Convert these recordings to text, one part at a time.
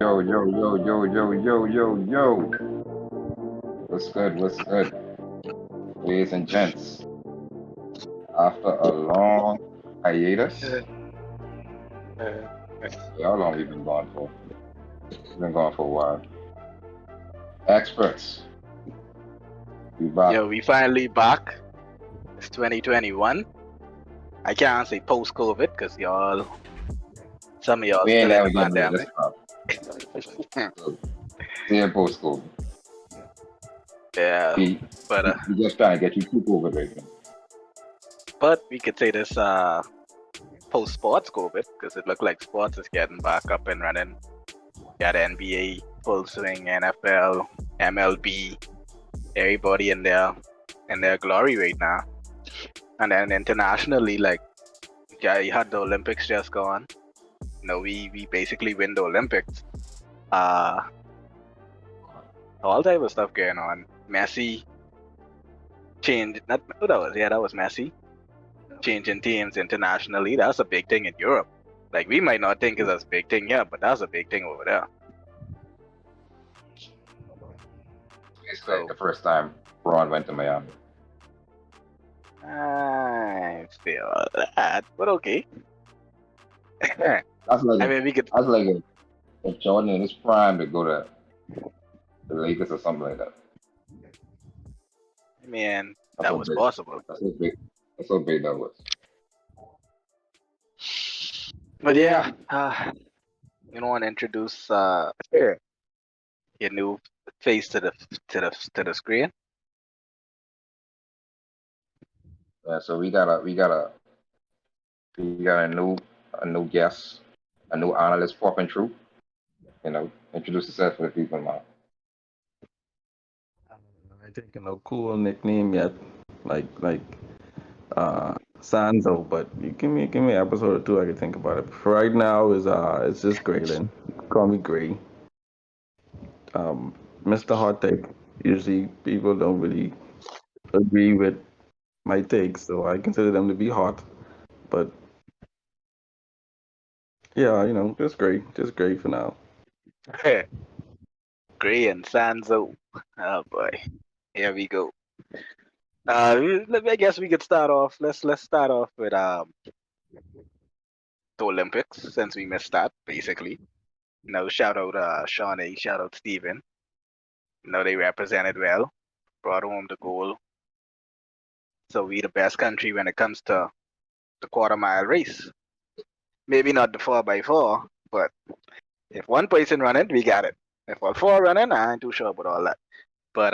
Yo, yo, yo, yo, yo, yo, yo, yo. What's good? What's good? Ladies and gents, after a long hiatus, Uh, uh, how long we been gone for? We've been gone for a while. Experts, we back. Yo, we finally back. It's 2021. I can't say post-COVID because some of y'all We ain't still in never the getting rid of this pandemic. problem. So, still post COVID. Yeah, We, but we just trying to get you through COVID right now. we could say this post-sports COVID because it looked like sports is getting back up and running. Got NBA full swing, NFL, MLB, everybody in their glory right now. And then internationally, like yeah, you had the Olympics just gone. We basically win the Olympics. Uh, all type of stuff going on. Messi changed. Not that was Messi changing teams internationally. That's a big thing in Europe. Like we might not think it's a big thing here, but that's a big thing over there. It's like So the first time Braun went to Miami. I feel that, but okay. That's like I mean, we could. that's like a Jordan in his prime to go to the Lakers or something like that. I mean, That's that how was big. possible. That's how big. That's how big that was. But yeah, you want to introduce your new face to the screen? Yeah, so we got a new guest, a new analyst popping through. Introduce yourself to the people, man. I think no cool nickname yet, like Sanzo, but you give me an episode or two I can think about it. For right now is it's just Graylin. Call me Gray. Um Mr. Hot Take. Usually people don't really agree with my takes, so I consider them to be hot. But yeah, just Gray for now. Gray and Sanzo. Oh boy, here we go. I guess we could start off. Let's start off with the Olympics since we missed that basically. Shout out Shawnee, shout out Steven. They represented well, brought home the gold. So we the best country when it comes to the quarter mile race. Maybe not the 4x4, but if one person run it, we got it. If all four running, I ain't too sure about all that. But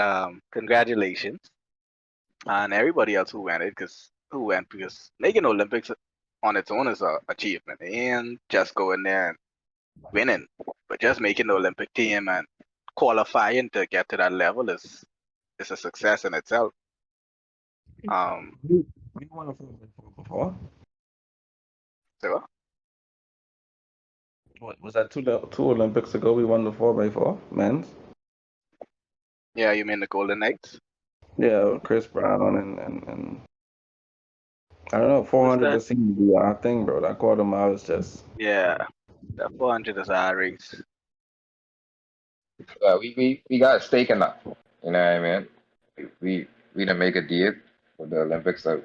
congratulations and everybody else who went because making Olympics on its own is a achievement and just going there and winning, but just making the Olympic team and qualifying to get to that level is a success in itself. Um, We won a 4x4 before. so What was that two Olympics ago? We won the 4x4 men's. yeah, you mean the Golden Knights? Yeah, Chris Brown and I don't know, Who's 400 that? just seemed to be our thing, bro. That quarter mile is just. Yeah, the 400 is our race. Yeah, we got a stake in that. You know what I mean? We didn't make a deal with the Olympics that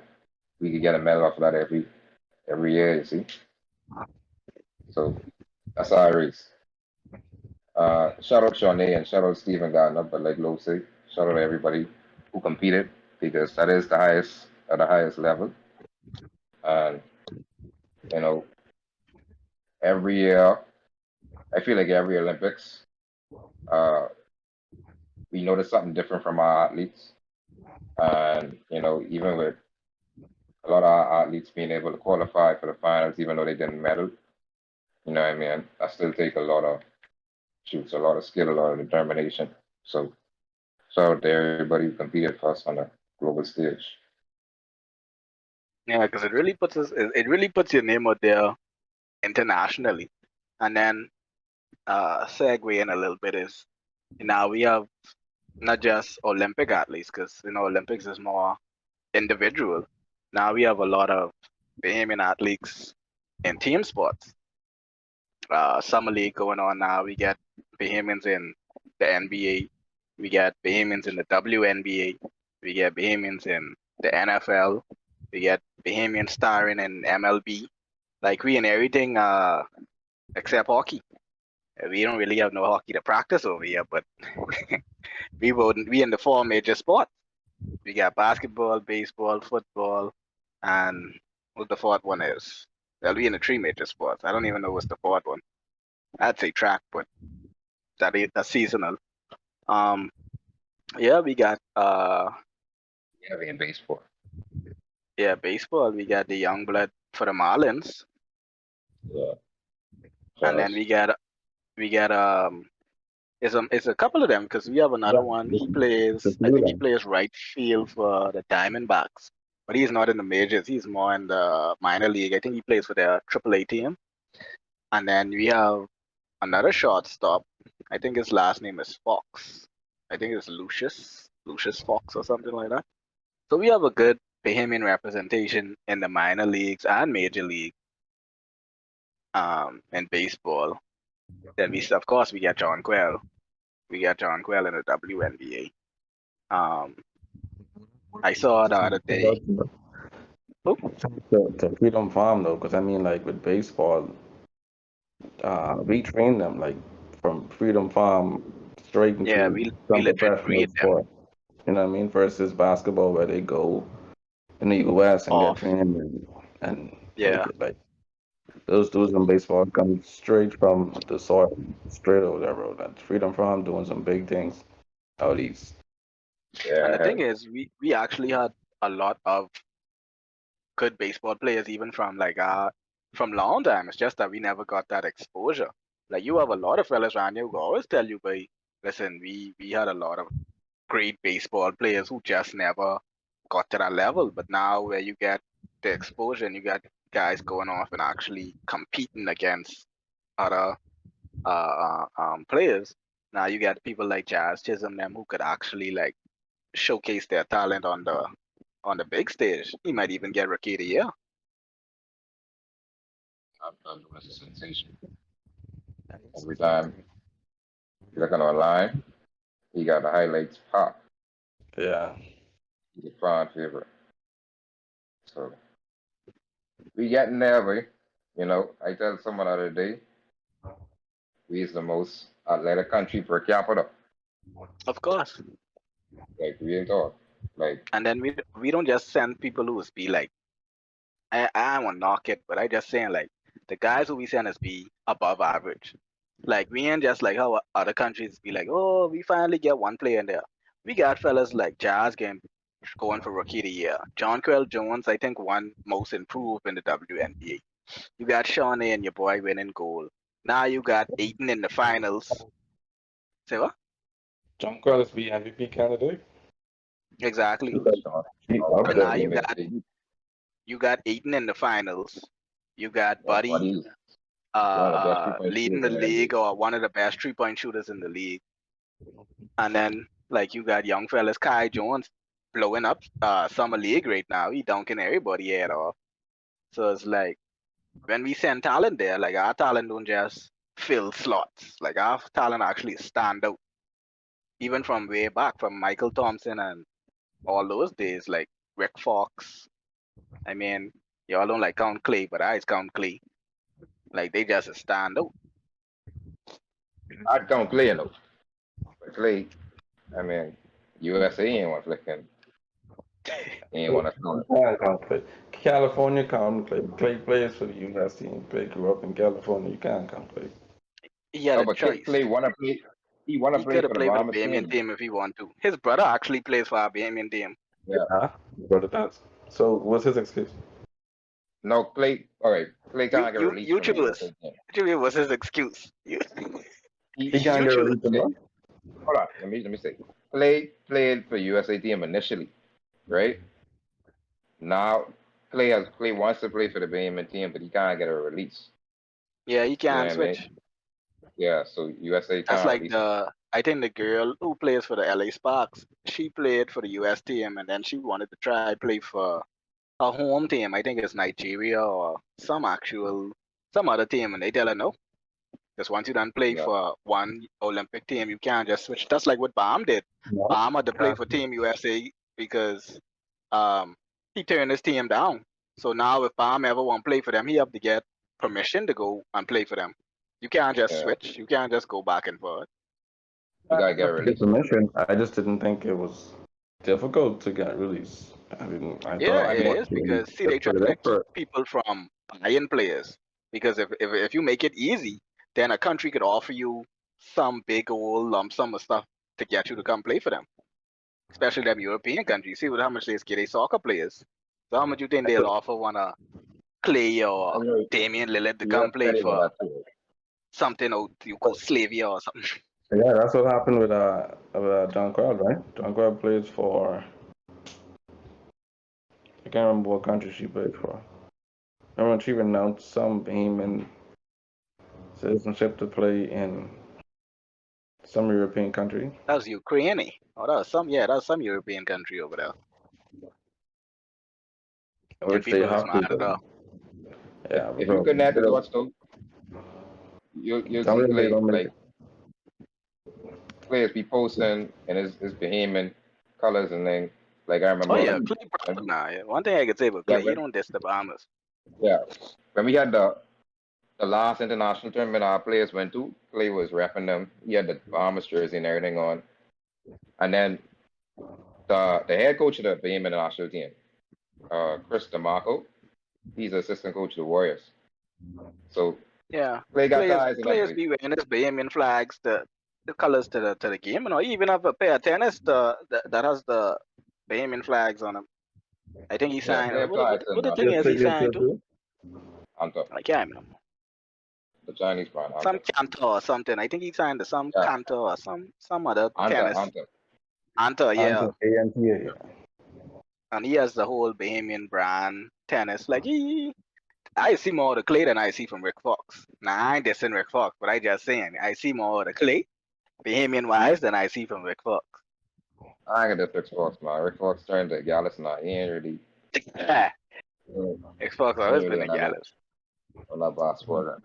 we could get a medal off of that every year. You see, so that's our race. Shout out Shawnee and shout out Stephen Gardner, but like Lo say, shout out to everybody who competed because that is the highest at the highest level. And you know, every year, I feel like every Olympics, uh, we notice something different from our athletes. And even with a lot of our athletes being able to qualify for the finals, even though they didn't medal, you know what I mean? I still take a lot of shoots, a lot of skill, a lot of determination. So shout out to everybody who competed for us on the global stage. Yeah, because it really puts your name out there internationally. And then segue in a little bit is now we have not just Olympic athletes because Olympics is more individual. Now we have a lot of Bahamian athletes in team sports. summer league going on now. We get Bahamians in the NBA. We get Bahamians in the WNBA. We get Bahamians in the NFL. We get Bahamians starring in MLB. Like we in everything except hockey. We don't really have no hockey to practice over here, but we in the four major sports. We got basketball, baseball, football, and what the fourth one is. Well, we in the three major sports. I don't even know what's the fourth one. I'd say track, but that's seasonal. Um, yeah, we got Yeah, in baseball. baseball. We got the young blood for the Marlins, Yeah. and then we got it's a couple of them because we have another one. He plays, I think he plays right field for the Diamondbacks, but he's not in the majors. He's more in the minor league. I think he plays for their AAA team. And then we have another shortstop. I think his last name is Fox. I think it's Lucius Fox or something like that. So we have a good Bahamian representation in the minor leagues and major league in baseball. Then of course we got John Quell. We got John Quell in the WNBA. I saw the other day. Oh, To Freedom Farm though, because I mean, like with baseball, we train them like from Freedom Farm straight yeah, into we some legit professional grade them sport. You know what I mean? Versus basketball, where they go in the U.S. and get off. training and Yeah, take it. Like those dudes in baseball come straight from the soil, straight over that road. That Freedom Farm doing some big things out east. and Yeah, the I thing had is, we actually had a lot of good baseball players, even from long time. It's just that we never got that exposure. Like you have a lot of fellas around here who always tell you, "Boy, listen, we had a lot of great baseball players who just never got to that level." But now, where you get the exposure and you got guys going off and actually competing against other players, now you got people like Jazz Chisholm them who could actually like showcase their talent on the big stage. He might even get Rookie of the Year. I'm doing a sensation. Every time you look on online, he got the highlights pop. Yeah. He's a fan favorite. So we getting there, boy. I tell someone the other day, we is the most athletic country per capita. Of course. Like real talk. Like And then we don't just send people who be like, I won't knock it, but I just saying like the guys who we send is be above average. Like we ain't just like how other countries be like, oh, we finally get one player in there. We got fellas like Jazz game going for Rookie of the Year. John Quell Jones, I think, won Most Improved in the WNBA. You got Shawnee and your boy winning goal. Now you got Aiton in the finals. Say what? John Quellis be MVP candidate. Exactly. Sean, He Sean up So Kemp there, now being man. you got Aiton in the finals. You got Buddy Buddy, one of the best 3 point leading shooters the in the NBA. league or one of the best 3-point shooters in the league. And then like you got young fellas Kai Jones blowing up summer league right now. He dunking everybody head off. So it's like when we send talent there, like our talent don't just fill slots. Like our talent actually stand out. Even from way back from Michael Thompson and all those days, like Rick Fox. I mean, y'all don't like count Clay, but I count Clay. Like they just stand out. I'd count Clay enough. But Clay, I mean, USA ain't one flicking. He ain't want to count. Can't count Clay. California count Clay. Clay plays for the U.S. team. Clay grew up in California. You can't count Clay. He had No, a but Clay choice. wanna play. He wanna He play could have for the played for the Bahamas Bahamian team. team if he wanted to. His brother actually plays for our Bahamian team. Yeah. Huh? Brother does. So what's his excuse? No, Clay. All right, Clay You can't get you released you from the choose. USA team. Actually, was his excuse. He, He can't You get choose. released from okay, what? hold on. Let me say. Clay played for USA team initially, right? Now Clay wants to play for the Bahamian team, but he can't get a release. Yeah, he You know can what I mean? switch. Yeah. So USA That's can't like release him. I think the girl who plays for the LA Sparks, she played for the US team and then she wanted to try play for her home team. I think it's Nigeria or some other team, and they tell her no. Because once you done play Yeah. for one Olympic team, you can't just switch. That's like what Baum did. No. Baum had to play for Team USA because he turned his team down. So now if Baum ever want to play for them, he have to get permission to go and play for them. You can't just Yeah. switch. You can't just go back and forth. You gotta get Get released. permission. I just didn't think it was difficult to get released. I Yeah, thought it more is because see they try put it to up keep for people from buying players. Because if you make it easy, then a country could offer you some big old lump sum of stuff to get you to come play for them. Especially them European countries. See how much they get a soccer players. So how much you think they'll offer one Clay I or know Damian Lillard to you come have play to for about that too. something out Yugoslavia or something? Yeah, that's what happened with John Crowd, right? John Crowd plays for, I can't remember what country she played for. I remember she renounced some Bahamian citizenship to play in some European country. That was Ukraine. Oh, that was some European country over there. And Which they people was have to mad at her. do. Yeah, If you connect the dots though, you'll see sometimes they don't make like players be posting and it's Bahamian colors and then like I Oh remember yeah, Clay proper now. Yeah. One thing I could say about Clay, he don't diss the Bahamas. when we had the last international tournament our players went to, Clay was repping them. He had the Bahamas jersey and everything on. And then the head coach of the Bahamian national team, Chris DeMarco, he's the assistant coach of the Warriors. So Yeah, Clay got ties in that players place. be wearing his Bahamian flags, the colors to the game. You know, even have a pair of tennis that has the Bahamian flags on them. I think he Yeah, signed. they have ties What in the thing Your is he signed signature to? too? Anta, I can't remember. the Chinese brand, Some Anta. Cantor or something. I think he signed to some Yeah, Cantor or some other tennis. Anta. Anta, yeah. ANTA. And he has the whole Bahamian brand tennis. Like I see more of the Clay than I see from Rick Fox. Now I ain't dissing Rick Fox, but I just saying I see more of the Clay, Bahamian wise, than I see from Rick Fox. I ain't got the Rick Fox, man. Rick Fox turned to Gallus now. He ain't really, Rick Fox he always ain't been really a Gallus. on that basketball.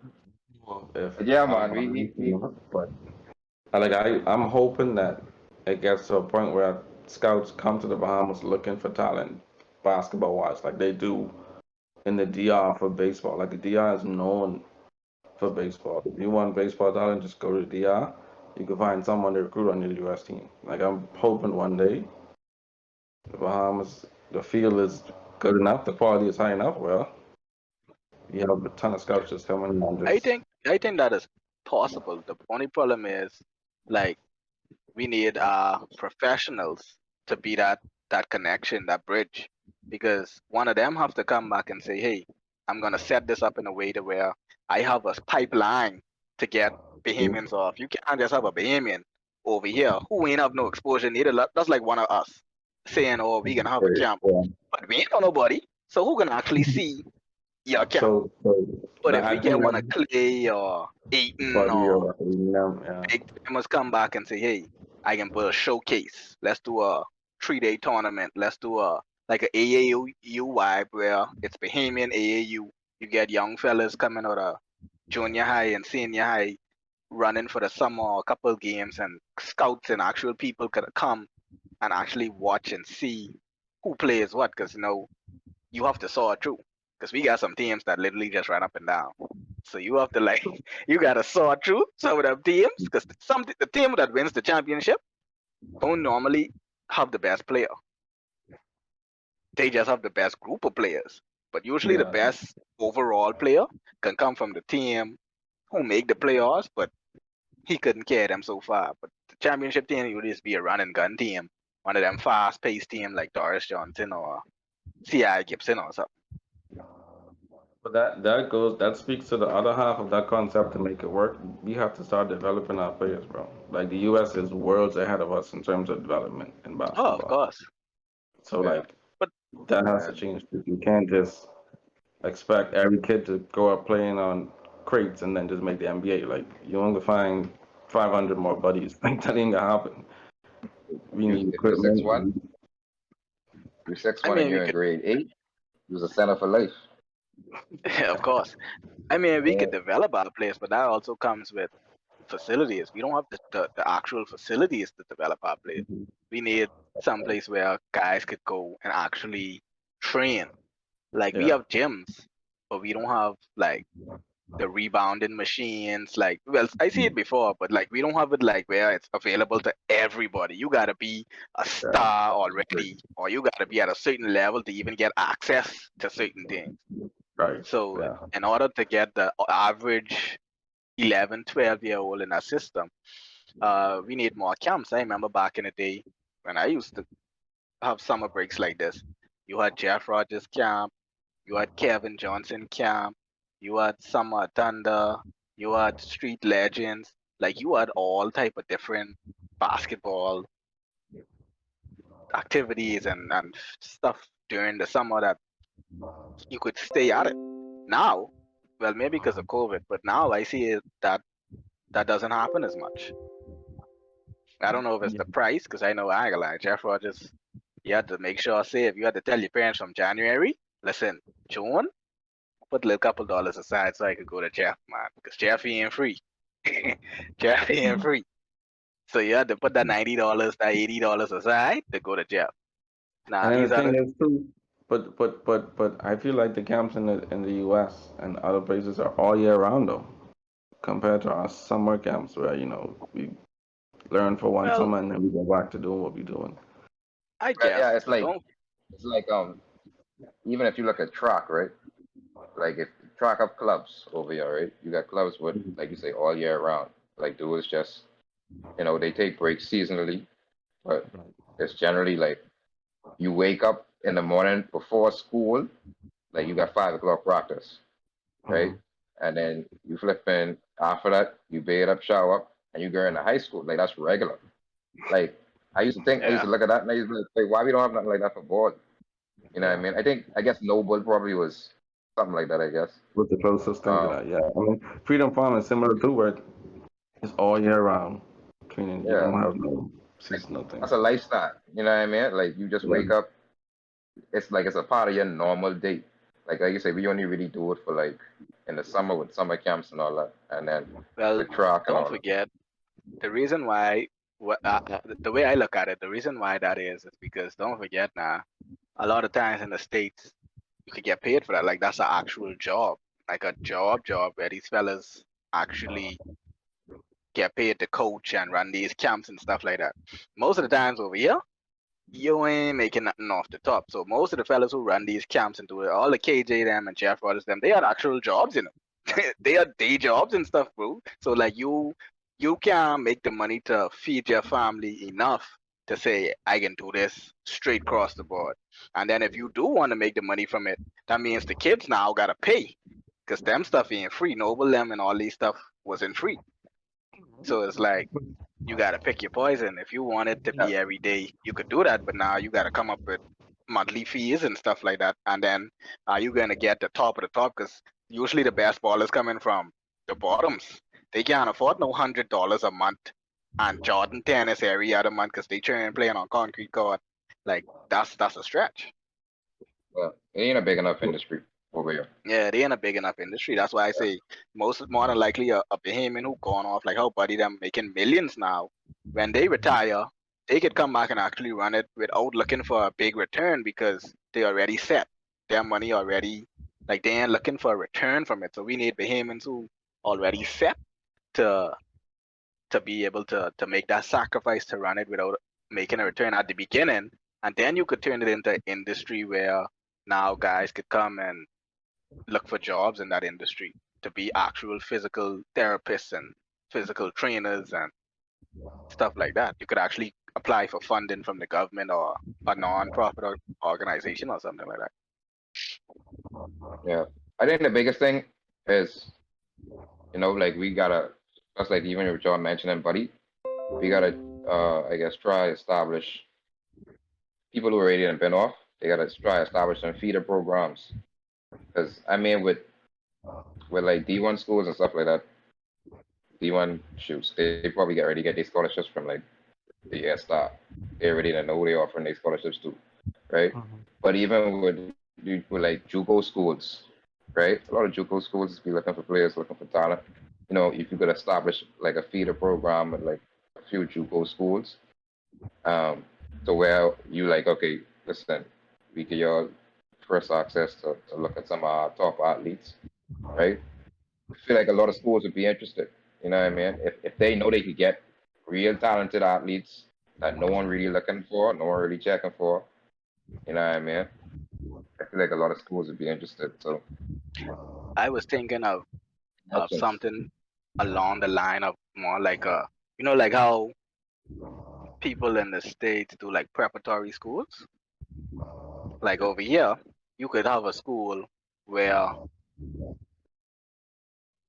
If But yeah, I man, don't we know, but I'm hoping that it gets to a point where scouts come to the Bahamas looking for talent, basketball wise, like they do in the DR for baseball. Like the DR is known for baseball. If you want baseball talent, just go to the DR. You can find someone to recruit on your US team. Like I'm hoping one day the Bahamas, the field is good enough, the quality is high enough. Well, you have a ton of scouts just coming and I just think that is possible. The only problem is like we need professionals to be that connection, that bridge. Because one of them have to come back and say, hey, I'm gonna set this up in a way to where I have a pipeline to get Bahamians off. You can't just have a Bahamian over here who ain't have no exposure neither. That's like one of us saying, oh, we can have a camp. yeah. But we ain't know nobody. So who can actually see your camp? So But if we I get think one of that Clay or Aiton body or or yeah. big must come back and say, hey, I can put a showcase. Let's do a 3-day tournament. Let's do a like a AAU vibe where it's Bahamian AAU. You get young fellas coming out of junior high and senior high running for the summer or a couple games, and scouts and actual people could come and actually watch and see who plays what, because you have to saw it through. Because we got some teams that literally just run up and down. So you have to like you gotta saw through some of them teams, because the team that wins the championship don't normally have the best player. They just have the best group of players. But usually the Yeah. best overall player can come from the team who make the playoffs, but he couldn't carry them so far. But the championship team would just be a run and gun team. One of them fast paced team like Doris Johnson or C.I. Gibson or something. But that speaks to the other half of that concept to make it work. We have to start developing our players, bro. Like the US is worlds ahead of us in terms of development in Oh, of basketball. course. So Yeah. like But that has to change. You can't just expect every kid to grow up playing on crates and then just make the NBA. Like you only find 500 more buddies. Like that ain't gonna happen. We need If you're equipment. 6'1", you're I 6'1" and mean, we you're in could grade 8, you're a center for life. Of course. I mean, we Yeah, could develop our place, but that also comes with facilities. We don't have the actual facilities to develop our place. We need some place where guys could go and actually train. Like we Yeah. have gyms, but we don't have like the rebounding machines. Like, well, I see it before, but like we don't have it like where it's available to everybody. You gotta be a Yeah. star already, or you gotta be at a certain level to even get access to certain things. Right. So Yeah. in order to get the average 11, 12-year-old in our system, we need more camps. I remember back in the day when I used to have summer breaks like this. You had Jeff Rogers camp, you had Kevin Johnson camp, you had Summer Thunder, you had Street Legends. Like you had all type of different basketball activities and stuff during the summer that you could stay at it. Now, well, maybe because of COVID, but now I see it that that doesn't happen as much. I don't know if it's the price, because I know I ain't gonna lie, Jeff Rogers, you had to make sure save. You had to tell your parents from January, listen, June, put a little couple dollars aside so I could go to Jeff, man, because Jeff ain't free. Jeff ain't free. So you had to put that $90, that $80 aside to go to Jeff. Now And then these the are thing the is too, but I feel like the camps in the U.S. and other places are all year round though, compared to our summer camps where we learn for one well, summer and then we go back to doing what we're doing. I yeah, guess, it's but like don't. it's like even if you look at track, right? Like if track up clubs over here, right? You got clubs with like you say all year round. Like those just they take breaks seasonally, but it's generally like you wake up in the morning before school, like you got 5 o'clock practice, right? Mhm. And then you flip in after that, you bathe up, shower up, and you go into high school. Like that's regular. Like I used Yeah. to look at that and I used to be like, why we don't have nothing like that for board? You know what I Yeah. mean? I guess Noble probably was something like that, I guess. With the closest thing to Um, that, yeah. I mean, Freedom Farm is similar too, where it's all year round cleaning. You yeah, don't have no like seasonal thing. that's a lifestyle. You know what I mean? Like you just Yeah. wake up, it's like it's a part of your normal day. Like you say, we only really do it for like in the summer with summer camps and all that, and then Well, with track and don't all that. forget the reason why. The way I look at it, the reason why that is because don't forget now. A lot of times in the states, you could get paid for that. Like that's an actual job, like a job where these fellas actually get paid to coach and run these camps and stuff like that. Most of the times over here, you ain't making nothing off the top. So most of the fellas who run these camps and do it, all the KJ them and Jeff Rogers them, they had actual jobs in them. They are day jobs and stuff, bro. So like you can make the money to feed your family enough to say I can do this straight across the board. And then if you do want to make the money from it, that means the kids now gotta pay because them stuff ain't free. Noble them and all these stuff wasn't free. So it's like you gotta pick your poison. If you want it to Yeah, be every day, you could do that, but now you gotta come up with monthly fees and stuff like that. And then are you gonna get the top of the top? Because usually the best ballers coming from the bottoms. They can't afford no $100 a month and Jordan tennis every other month because they train playing on concrete court. Like that's a stretch. well, it ain't a big enough industry over here. Yeah, they in a big enough industry. That's why I say most more than likely a Bahamian who gone off like how buddy them making millions now. When they retire, they could come back and actually run it without looking for a big return because they already set. Their money already like they ain't looking for a return from it. So we need Bahamians who already set to be able to make that sacrifice to run it without making a return at the beginning. And then you could turn it into industry where now guys could come and look for jobs in that industry to be actual physical therapists and physical trainers and stuff like that. You could actually apply for funding from the government or a non-profit organization or something like that. Yeah, I think the biggest thing is like we gotta just like even with John mentioning, buddy, we gotta I guess try to establish people who are already in been off. They gotta try to establish some feeder programs. Because I mean, with like D1 schools and stuff like that, D1 shoots, they probably get ready to get these scholarships from like the year start. They already know they offering these scholarships too, right? But even with like JUCO schools, right? A lot of JUCO schools be looking for players, looking for talent. You know, if you could establish like a feeder program at like a few JUCO schools, um, so where you like, okay, listen, we get your first access to look at some of our top athletes, right? I feel like a lot of schools would be interested. You know what I mean? If they know they could get real talented athletes that no one really looking for, no one really checking for, you know what I mean? I feel like a lot of schools would be interested. So I was thinking of options, something along the line of more like like how people in the States do like preparatory schools. Like over here, you could have a school where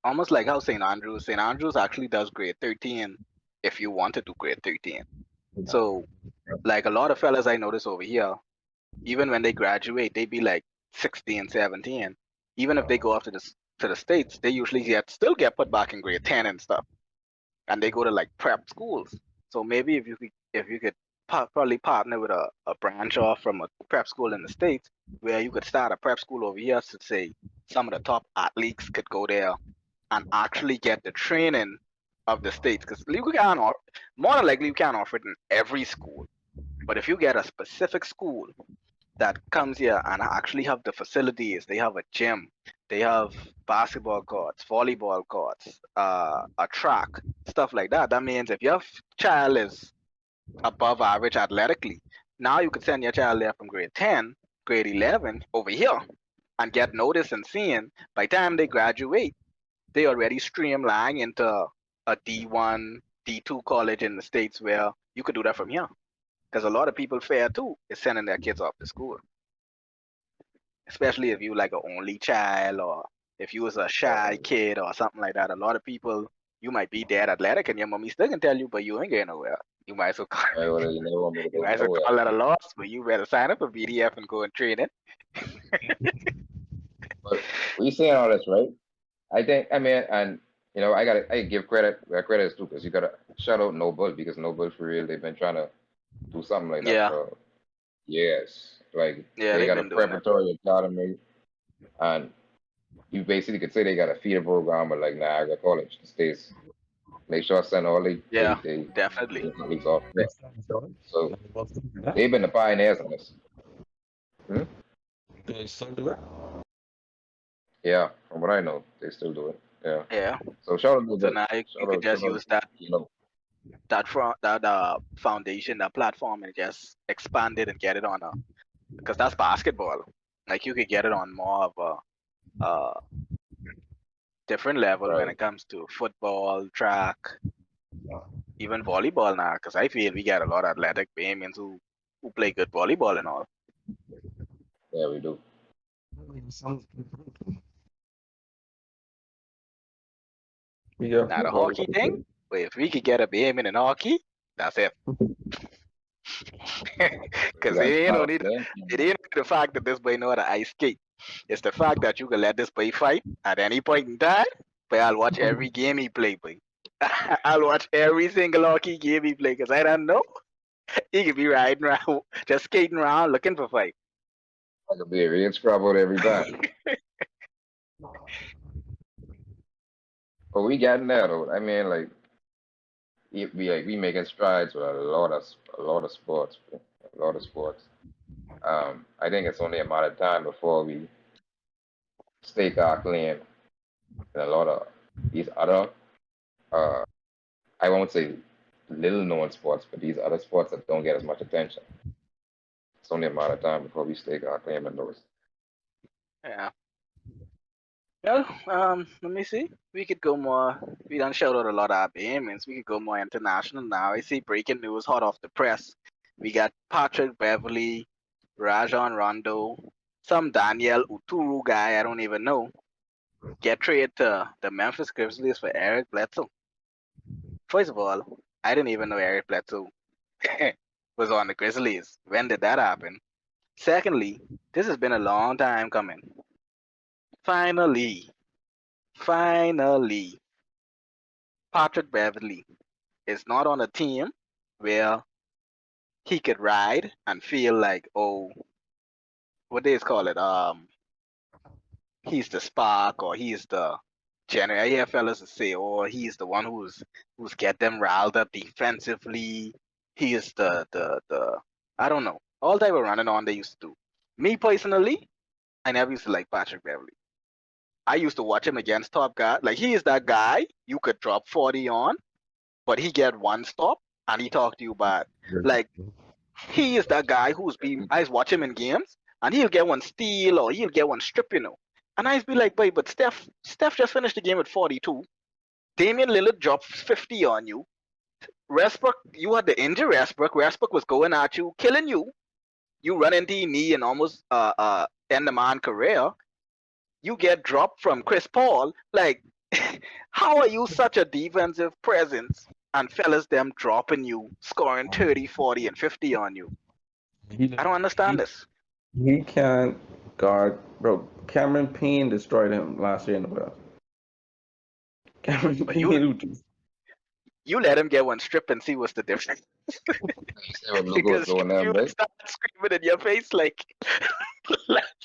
almost like how St. Andrews actually does grade 13 if you want to do grade 13. So like a lot of fellas I notice over here, even when they graduate, they be like 16, 17. Even if they go off to the States, they usually still get put back in grade 10 and stuff. And they go to like prep schools. So maybe if you could probably partner with a branch off from a prep school in the States where you could start a prep school over here to say some of the top athletes could go there and actually get the training of the States. Because you can't more than likely you can't offer it in every school. But if you get a specific school that comes here and actually have the facilities, they have a gym, they have basketball courts, volleyball courts, a track, stuff like that. That means if your child is above average athletically, now you could send your child there from grade 10, grade 11 over here and get noticed and seen. By the time they graduate, they already streamline into a D1, D2 college in the States where you could do that from here. Because a lot of people fear too is sending their kids off to school, especially if you like an only child or if you was a shy kid or something like that. A lot of people, you might be dead athletic and your mommy still can tell you, but you ain't getting nowhere. You might as well call, right? Well, you never want me to you go might as well nowhere. call that a loss, but you better sign up for BDF and go and train it. But we saying all this, right? I think, I mean, and you know, I give credit where credit is due because you gotta shout out Noble because Noble for real, they've been trying to do something like that Yeah, for years. Like yeah, they they've got a been doing it. preparatory academy, and you basically could say they got a feeder program at like Niagara College. The states make sure I send all Yeah, they definitely. athletes off there. So they've been the pioneers on this. Hmm? Do they still do it? Yeah, from what I know, they still do it. Yeah. Yeah. So shout out to So the now you could just shout out, use that you know, foundation, that platform, and just expand it and get it on a, because that's basketball. Like you could get it on more of a different level when right. it comes to football, track, even volleyball now. Because I feel we get a lot of athletic Bahamians who play good volleyball and all. Yeah, we do. Yeah. Now the hockey thing, but if we could get a Bahamian in hockey, that's it. We Because got it ain't Connor only Flynn. the fact that this boy know how to ice skate. It's the fact that you can let this boy fight at any point in time. But I'll watch every game he play, boy. I'll watch every single hockey game he play because I don't know. He could be riding around, just skating around looking for fight. I could be a real scrub every time. But we getting there though. I mean, like we making strides with a lot of sports, bro. A lot of sports. I think it's only a matter of time before we stake our claim in a lot of these other, uh, I won't say little known sports, but these other sports that don't get as much attention. It's only a matter of time before we stake our claim in those. Yeah. Well, let me see. We could go more. We done shout out a lot of our Bahamians. We could go more international now. I see breaking news hot off the press. We got Patrick Beverly, Rajon Rondo, some Daniel Uturu guy I don't even know. Get traded to the Memphis Grizzlies for Eric Bledsoe. First of all, I didn't even know Eric Bledsoe was on the Grizzlies. When did that happen? Secondly, this has been a long time coming. Finally, Patrick Beverly is not on a team where he could ride and feel like, oh, what they call it, he's the spark, or he's the general. I hear fellas say, or he's the one who's get them riled up defensively. He is the I don't know, all type of running on they used to do. Me personally, I never used to like Patrick Beverly. I used to watch him against top guy. Like, he is that guy you could drop 40 on, but he get one stop and he talk to you about. Like, he is that guy who's been. I watch him in games and he'll get one steal or he'll get one strip, And I be like, but Steph just finished the game with 42. Damian Lillard dropped 50 on you. Westbrook, you had the injury. Westbrook was going at you, killing you. You run into your knee and almost end the man's career. You get dropped from Chris Paul. Like, how are you such a defensive presence and fellas them dropping you, scoring 30, 40, and 50 on you? I don't understand this. He can't guard, bro. Cameron Payne destroyed him last year in the playoffs. Cameron Payne. You let him get one strip and see what's the difference. Because you start screaming in your face like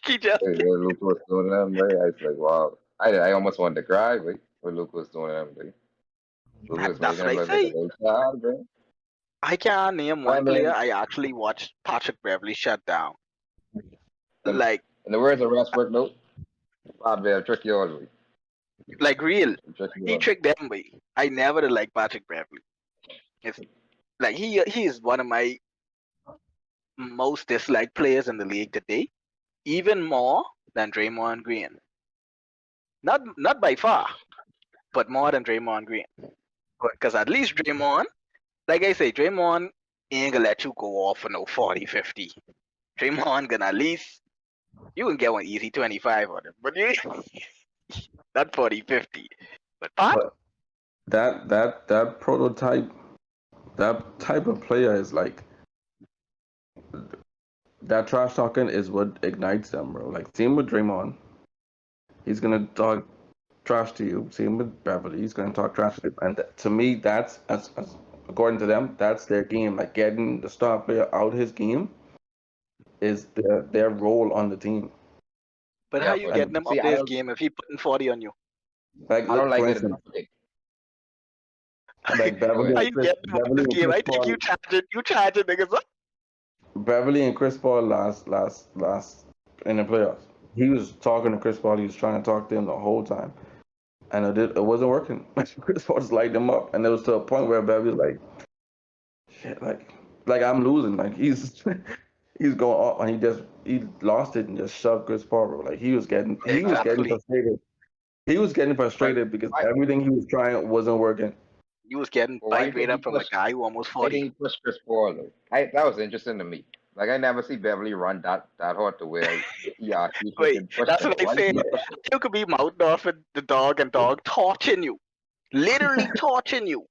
he just. Luke was doing them, right? I was like, wow. I almost wanted to cry, but what Luke was doing them, right? That's what I say. I can't name one player I actually watched Patrick Beverly shut down. Like, in the words of Westbrook, nope. I'll trick you all the way. Like, real. He tricked them way. I never did like Patrick Beverly. It's like he is one of my most disliked players in the league today, even more than Draymond Green. Not by far, but more than Draymond Green. Because at least Draymond, like I say, Draymond ain't gonna let you go off for no 40, 50. Draymond gonna at least, you can get one easy 25 on him, but you not 40, 50. But Pat? That prototype, that type of player is like, that trash talking is what ignites them, bro. Like, same with Draymond. He's gonna talk trash to you. Same with Beverly. He's gonna talk trash to you. And to me, that's as according to them, that's their game. Like, getting the star player out of his game is their role on the team. But how you getting them out of his game if he putting 40 on you? Like, I don't like it. Like Beverly, how you getting them out of his game? I think you charging niggas up. Beverly and Chris Paul last in the playoffs. He was talking to Chris Paul. He was trying to talk to him the whole time, and it wasn't working. Chris Paul just lighted him up, and it was to a point where Beverly was like, "Shit, like I'm losing." Like he's going off, and he lost it and just shoved Chris Paul. Bro. Like he was getting frustrated. He was getting frustrated because everything he was trying wasn't working. He was getting bite rate up from a guy who almost 40. I didn't push Chris Paul though. That was interesting to me. Like, I never see Beverly run that hard to where Wait, that's what I say. You could be mouthing off at the dog and dog torching you. Literally torching you.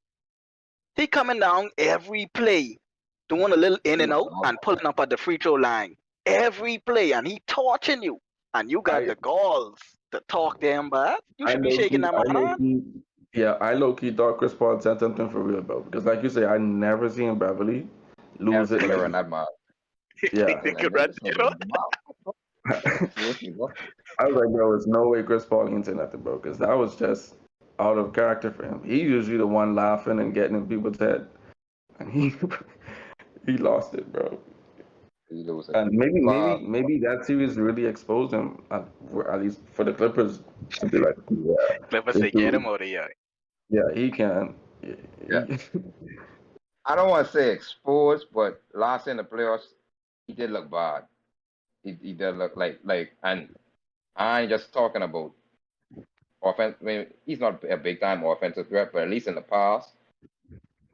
He coming down every play, doing a little in and out and pulling up at the free throw line. Every play, and he torching you. And you got the balls to talk to him back. You should be shaking that man on. Yeah, I low-key thought Chris Paul said something for real, bro. Because like you say, I never seen Beverly lose it. Run that mouth. Yeah. They could run, you know? I was like, bro, there's no way Chris Paul can say nothing, bro. Because that was just out of character for him. He usually the one laughing and getting in people's head. And he lost it, bro. And maybe that series really exposed him, at least for the Clippers, to be like, yeah. Clippers say, get him out of here. Yeah, he can. Yeah. I don't want to say exposed, but last in the playoffs, he did look bad. He did look like, and I ain't just talking about offense. I mean, he's not a big time offensive threat, but at least in the past,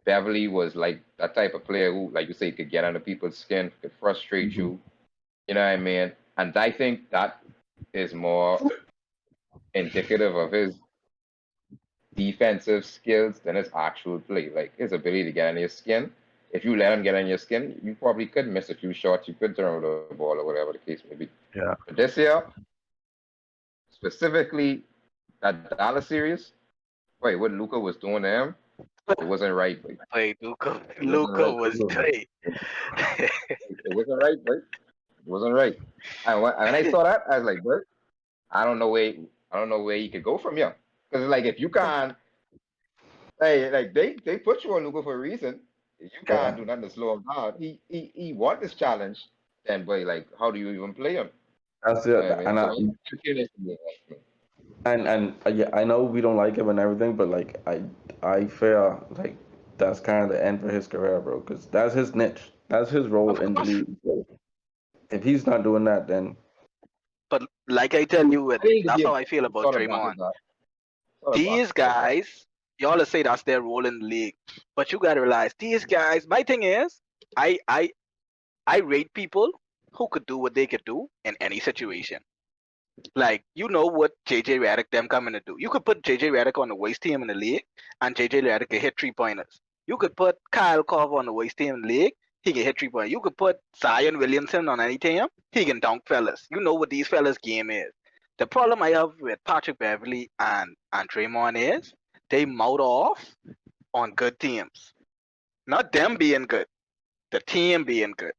Beverly was like that type of player who, like you say, could get under people's skin, could frustrate you. You know what I mean? And I think that is more indicative of his defensive skills than his actual play. Like, his ability to get under your skin. If you let him get on your skin, you probably could miss a few shots. You could turn over the ball or whatever the case may be. Yeah. But this year, specifically that Dallas series, what Luka was doing to him, it wasn't right. Wait, Luka was great. It wasn't right, right? It wasn't right. And when I saw that, I was like, bro, I don't know where he could go from here. Because like if you can't, hey, like they put you on Luka for a reason. If you can't Yeah, do nothing to slow him down, he want this challenge. Then, boy, like how do you even play him? that's You know it. what I mean? And So I'm curious to be like, yeah, I know we don't like him and everything, but like I feel like that's kind of the end for his career, bro. Because that's his niche. That's his role Of in the course. league. So if he's not doing that, then But like I tell you, I think it'd that's be how I feel a about sort of block Draymond. his eye. Sort of block These his eye. guys, y'all say that's their role in the league, but you gotta realize these guys. My thing is, I I I rate people who could do what they could do in any situation. Like you know what JJ Redick them coming to do. You could put JJ Redick on the worst team in the league, and JJ Redick can hit 3 pointers. You could put Kyle Korver on the worst team in the league. He can hit 3 pointers. You could put Zion Williamson on any team. He can dunk fellas. You know what these fellas' game is. The problem I have with Patrick Beverly and Draymond is they mouth off on good teams. Not them being good, the team being good.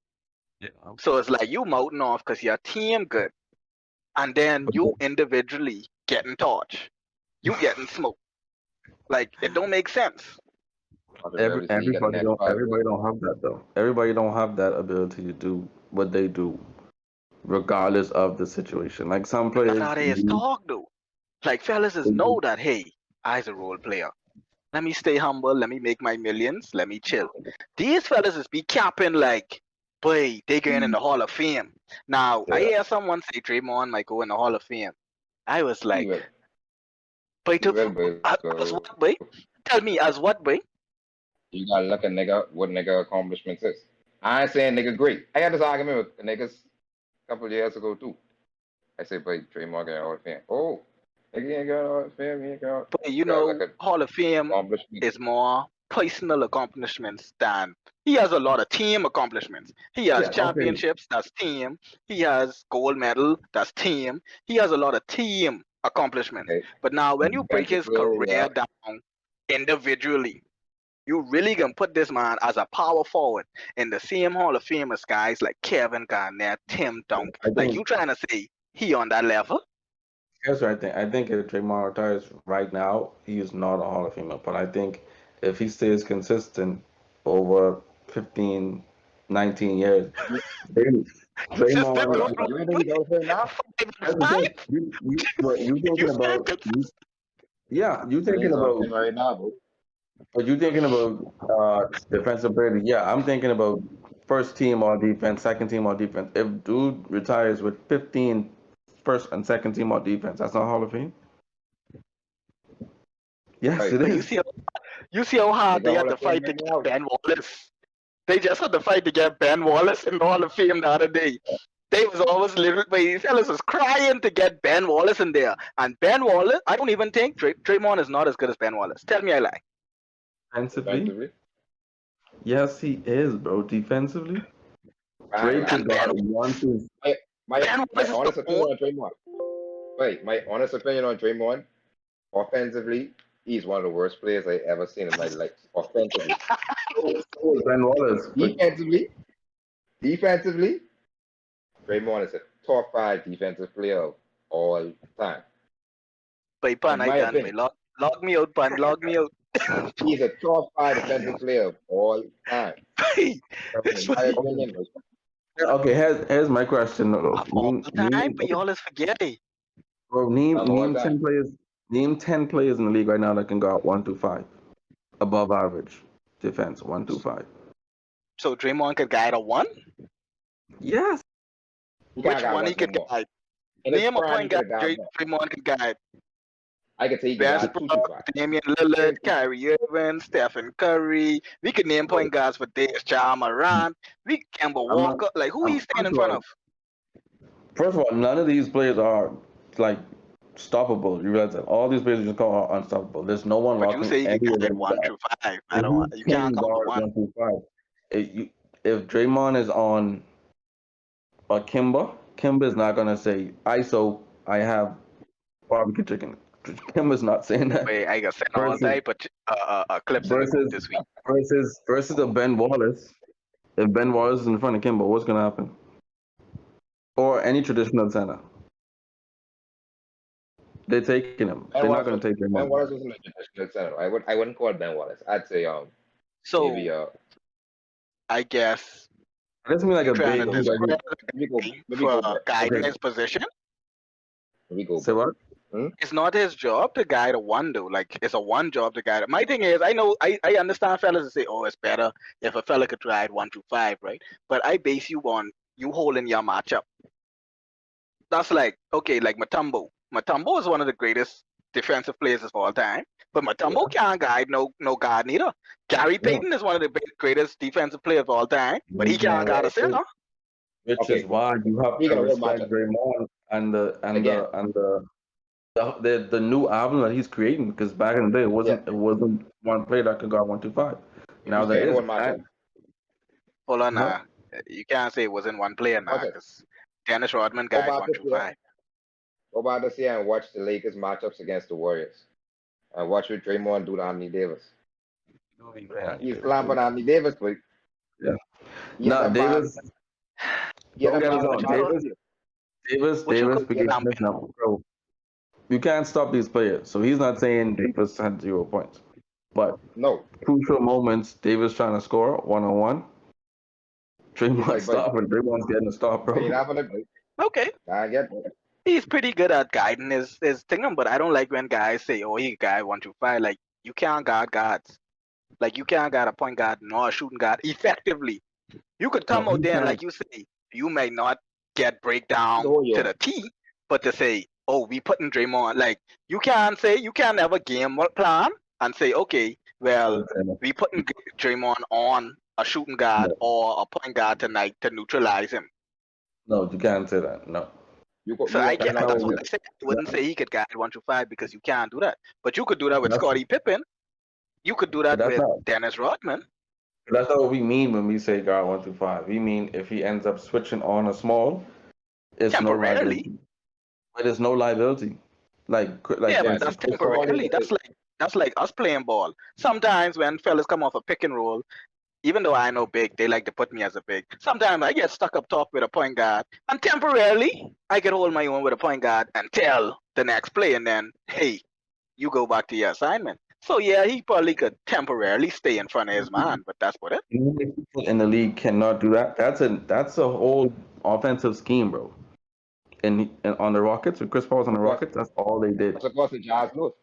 yeah. So it's like you mouthing off because your team good, and then you individually getting torched. You getting smoked. Like it don't make sense. After Beverly said he got a Everybody next don't 5 years. everybody don't have that though. Everybody don't have that ability to do what they do, regardless of the situation. Like some That's players how they is need. talk though. Like fellas is know that hey, I's a role player. Let me stay humble. Let me make my millions. Let me chill. These fellas is be capping like, boy, they going in the Hall of Fame. Now I Yeah. hear someone say Draymond might go in the Hall of Fame. I was He like, will. boy, He will, but as what, boy? Tell me, as what, boy? you gotta look at nigga what nigga accomplishments is. I ain't saying nigga great. I had this argument with the niggas a couple of years ago too. I said, but Draymond got all the fame. Oh, nigga ain't got all the fame. He ain't got. But You you gotta look know, at Hall of Fame accomplishments. is more personal accomplishments than he has a lot of team accomplishments. He has Yeah. Okay. championships, that's team. He has gold medal, that's team. He has a lot of team accomplishments. Okay, But now when you break defensive his player, yeah. career down individually, you really can put this man as a power forward in the same Hall of Fame as guys like Kevin Garnett, Tim Dunk. I Like think you trying to say he on that level? Here's what I think. I think if Draymond retires right now, he is not a Hall of Famer. But I think if he stays consistent over 15, 19 years, then Consistent Draymond, through You don't think he's all the fame now? that's the thing. five. What you You thinking said about, yeah, you I think thinking he's all the about, fame right now, bro. but you thinking about defensive ability. Yeah, I'm thinking about first team all defense, second team all defense. If dude retires with 15 first and second team all defense, that's not Hall of Fame? Yes, Right. it But is. you see how hard Nigga they Hall had of to Fame fight to right get now. Ben Wallace. They just had to fight to get Ben Wallace in the Hall of Fame the other day. They was always little, but these fellas was crying to get Ben Wallace in there. And Ben Wallace, I don't even think Draymond is not as good as Ben Wallace. Tell me I lie. Defensively, Defensively. yes, he is, bro. Defensively, Right, Dre right. could And guard one, two. My Ben my Wallace is the honest only opinion on Draymond. Wait, my honest opinion on Draymond. Offensively, he's one of the worst players I ever seen in my life. Offensively, So is Ben Wallace, but defensively, defensively, Draymond is a top 5 defensive player of all time, by Pan in I my done by opinion. log me out, Pan, log me out. He's a top 5 defensive player of all time, in my By okay. opinion. Okay, here's my question. of all time, but y'all is forgetting. Bro, Of all name time. 10 players. Name 10 players in the league right now that can guard 1 to 5, above average defense. 1 to 5. So Draymond could guide a one? Yes. He can't Which got one he much no could more. guide? In his Name a prime, he point could guard have got more. Draymond could guide. I could say he could got Westbrook, 2 to 5. Damian Lillard, Kyrie Irving, Stephen Curry. We could name point guards for days. Ja Morant. We Kemba I'm not. Walker. Like who he stand First in of front all, of? none of these players are like stoppable. You realize that all these players you just call are unstoppable. There's no one But you locking say he could any of guide them one down. through five. I If don't want. you You can't can count the guard one. 1 to 5, if Draymond is on a Kimba is not gonna say ISO. I have barbecue chicken. Kimba's not saying that. Wait, I got sent all Versus type of clips in the group versus this week. versus a Ben Wallace. If Ben Wallace is in front of Kimba, what's gonna happen? Or any traditional center. They're taking him. They're not going to take him Ben on. Wallace wasn't a traditional center. I wouldn't call it Ben Wallace. I'd say So maybe I guess It doesn't mean like you're a trying to big. discredit maybe go him maybe for go back. guiding Okay. his position. Maybe go Say back. what? It's not his job to guide a one though. Like it's a one job to guide it. My thing is, I understand fellas to say, oh, it's better if a fella could ride 1-5, right? But I base you on you holding your matchup. That's like okay, like Matumbo. Matumbo is one of the greatest defensive players of all time, but Matumbo can't guide no guard neither. Gary Payton is one of the greatest defensive players of all time, but he can't guard a center. Which Okay. is why you have Speaking to of respect matchup. Draymond and Again. the new album that he's creating, because back in the day it wasn't one player that could guard 1-5. Now You there saying is. one matchup. Hold on, Huh? you can't say it wasn't one player now, Okay. because Dennis Rodman Go guide back this 1-5. year. Go back this year and watch the Lakers matchups against the Warriors. And watch what Draymond do to Anthony Davis. He's clamping Anthony Davis, but Yeah. he had Nah, them Davis. man- he had Don't them get us man on. matchup. What you Davis could became clamp this now. Bro, you can't stop these players. So he's not saying Davis had 0 points, but No. crucial moments, Davis trying to score 1-on-1. Draymond like, stopping. Draymond's getting a stop, bro. He's not gonna Okay. I get that. He's pretty good at guiding his thing, but I don't like when guys say, oh, he guy 1-5. Like, you can't guard guards. Like, you can't guard a point guard nor a shooting guard effectively. You could come out there and, like you say, you may not get breakdown to the T, but to say, oh, we putting Draymond, like, you can't have a game plan and say, okay, well, we putting Draymond on a shooting guard or a point guard tonight to neutralize him. No, you can't say that. No. So I get that's what I said. I wouldn't say he could guide 1-5 because you can't do that. But you could do that with Scottie Pippen. You could do that with Dennis Rodman. That's not what we mean when we say guard 1-5. We mean if he ends up switching on a small, it's no liability. But it's no liability. Like yeah, but that's temporarily. That's like us playing ball. Sometimes when fellas come off a pick and roll, even though I know big, they like to put me as a big. Sometimes I get stuck up top with a point guard, and temporarily I can hold my own with a point guard and tell the next play, and then hey, you go back to your assignment. So yeah, he probably could temporarily stay in front of his man, but that's what it. People in the league cannot do that. That's a whole offensive scheme, bro. And on the Rockets, with Chris Paul's on the Rockets, that's all they did. That's across the Jazz North.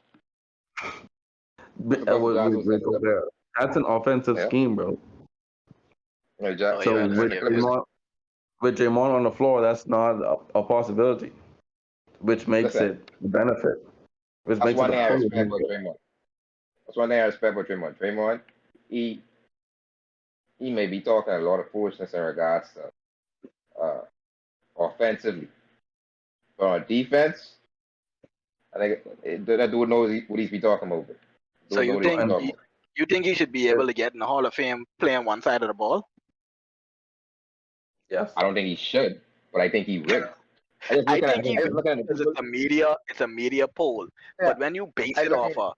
That's an offensive scheme, bro. So with Draymond on the floor, that's not a possibility, which makes it a benefit. That's one thing I respect about Draymond. That's one thing I respect about Draymond. Draymond, he may be talking a lot of foolishness in regards to offensively. But on defense, I think that dude knows what he's be talking about. So you think he should be able to get in the Hall of Fame playing one side of the ball? Yes. I don't think he should, but I think he will. I think he will because it's a media poll. Yeah. But when you base it off of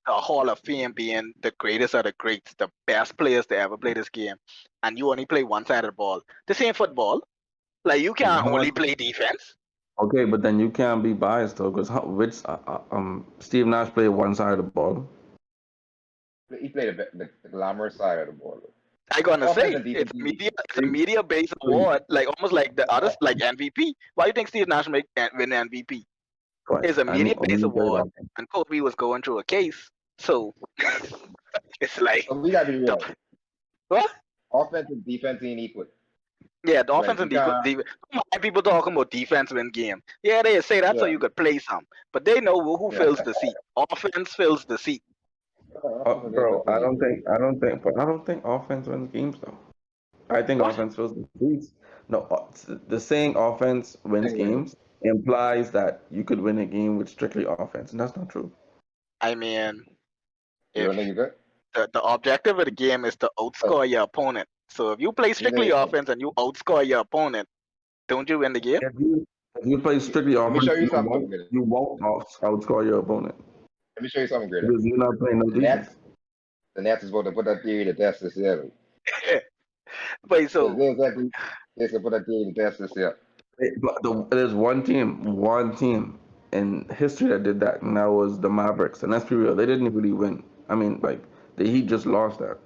the Hall of Fame being the greatest of the greats, the best players to ever play this game, and you only play one side of the ball, this ain't football. Like you can't only play defense. Okay, but then you can't be biased though, because Steve Nash played one side of the ball. He played the glamorous side of the ball. I gonna say it's a media based award, like almost like the others, like MVP. Why do you think Steve Nash win MVP? It's a media based award, and Kobe was going through a case, so it's like we gotta be real. What? Offense and defense ain't equal. Yeah, the offense and defense. People talking about defense win game. Yeah, they say that so you could play some, but they know who fills the seat. Offense fills the seat. Bro, I don't think offense wins games though. I think offense fills the seats. No, the saying offense wins games implies that you could win a game with strictly offense, and that's not true. I mean, the objective of the game is to outscore your opponent. So if you play strictly offense and you outscore your opponent, don't you win the game? If you play strictly offense, you won't outscore your opponent. Let me show you something greater. Because you're not playing no defense. The Nets is about to put that theory to test this year. Wait, so they're going to put that theory to test this year. There's one team in history that did that, and that was the Mavericks. And let's be real, they didn't really win. I mean, like the Heat just lost that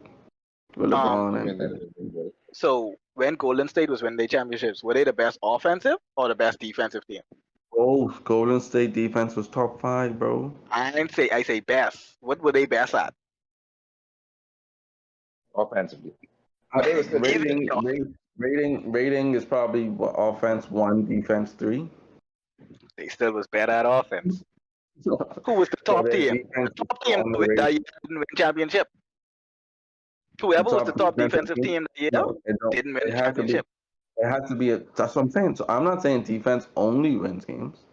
with LeBron I mean, and So when Golden State was winning their championships, were they the best offensive or the best defensive team? oh, Golden State defense was top 5, bro. I say best. What were they best at? offensively. But they were still Rating, Easy. rating is probably what, offense 1, defense 3. They still was better at offense. So Who was the top their team? defense The top is team that year didn't win championship. Whoever was the top defensive team that year No, didn't win it the has to be. championship. It has to be. That's what I'm saying. So I'm not saying defense only wins games,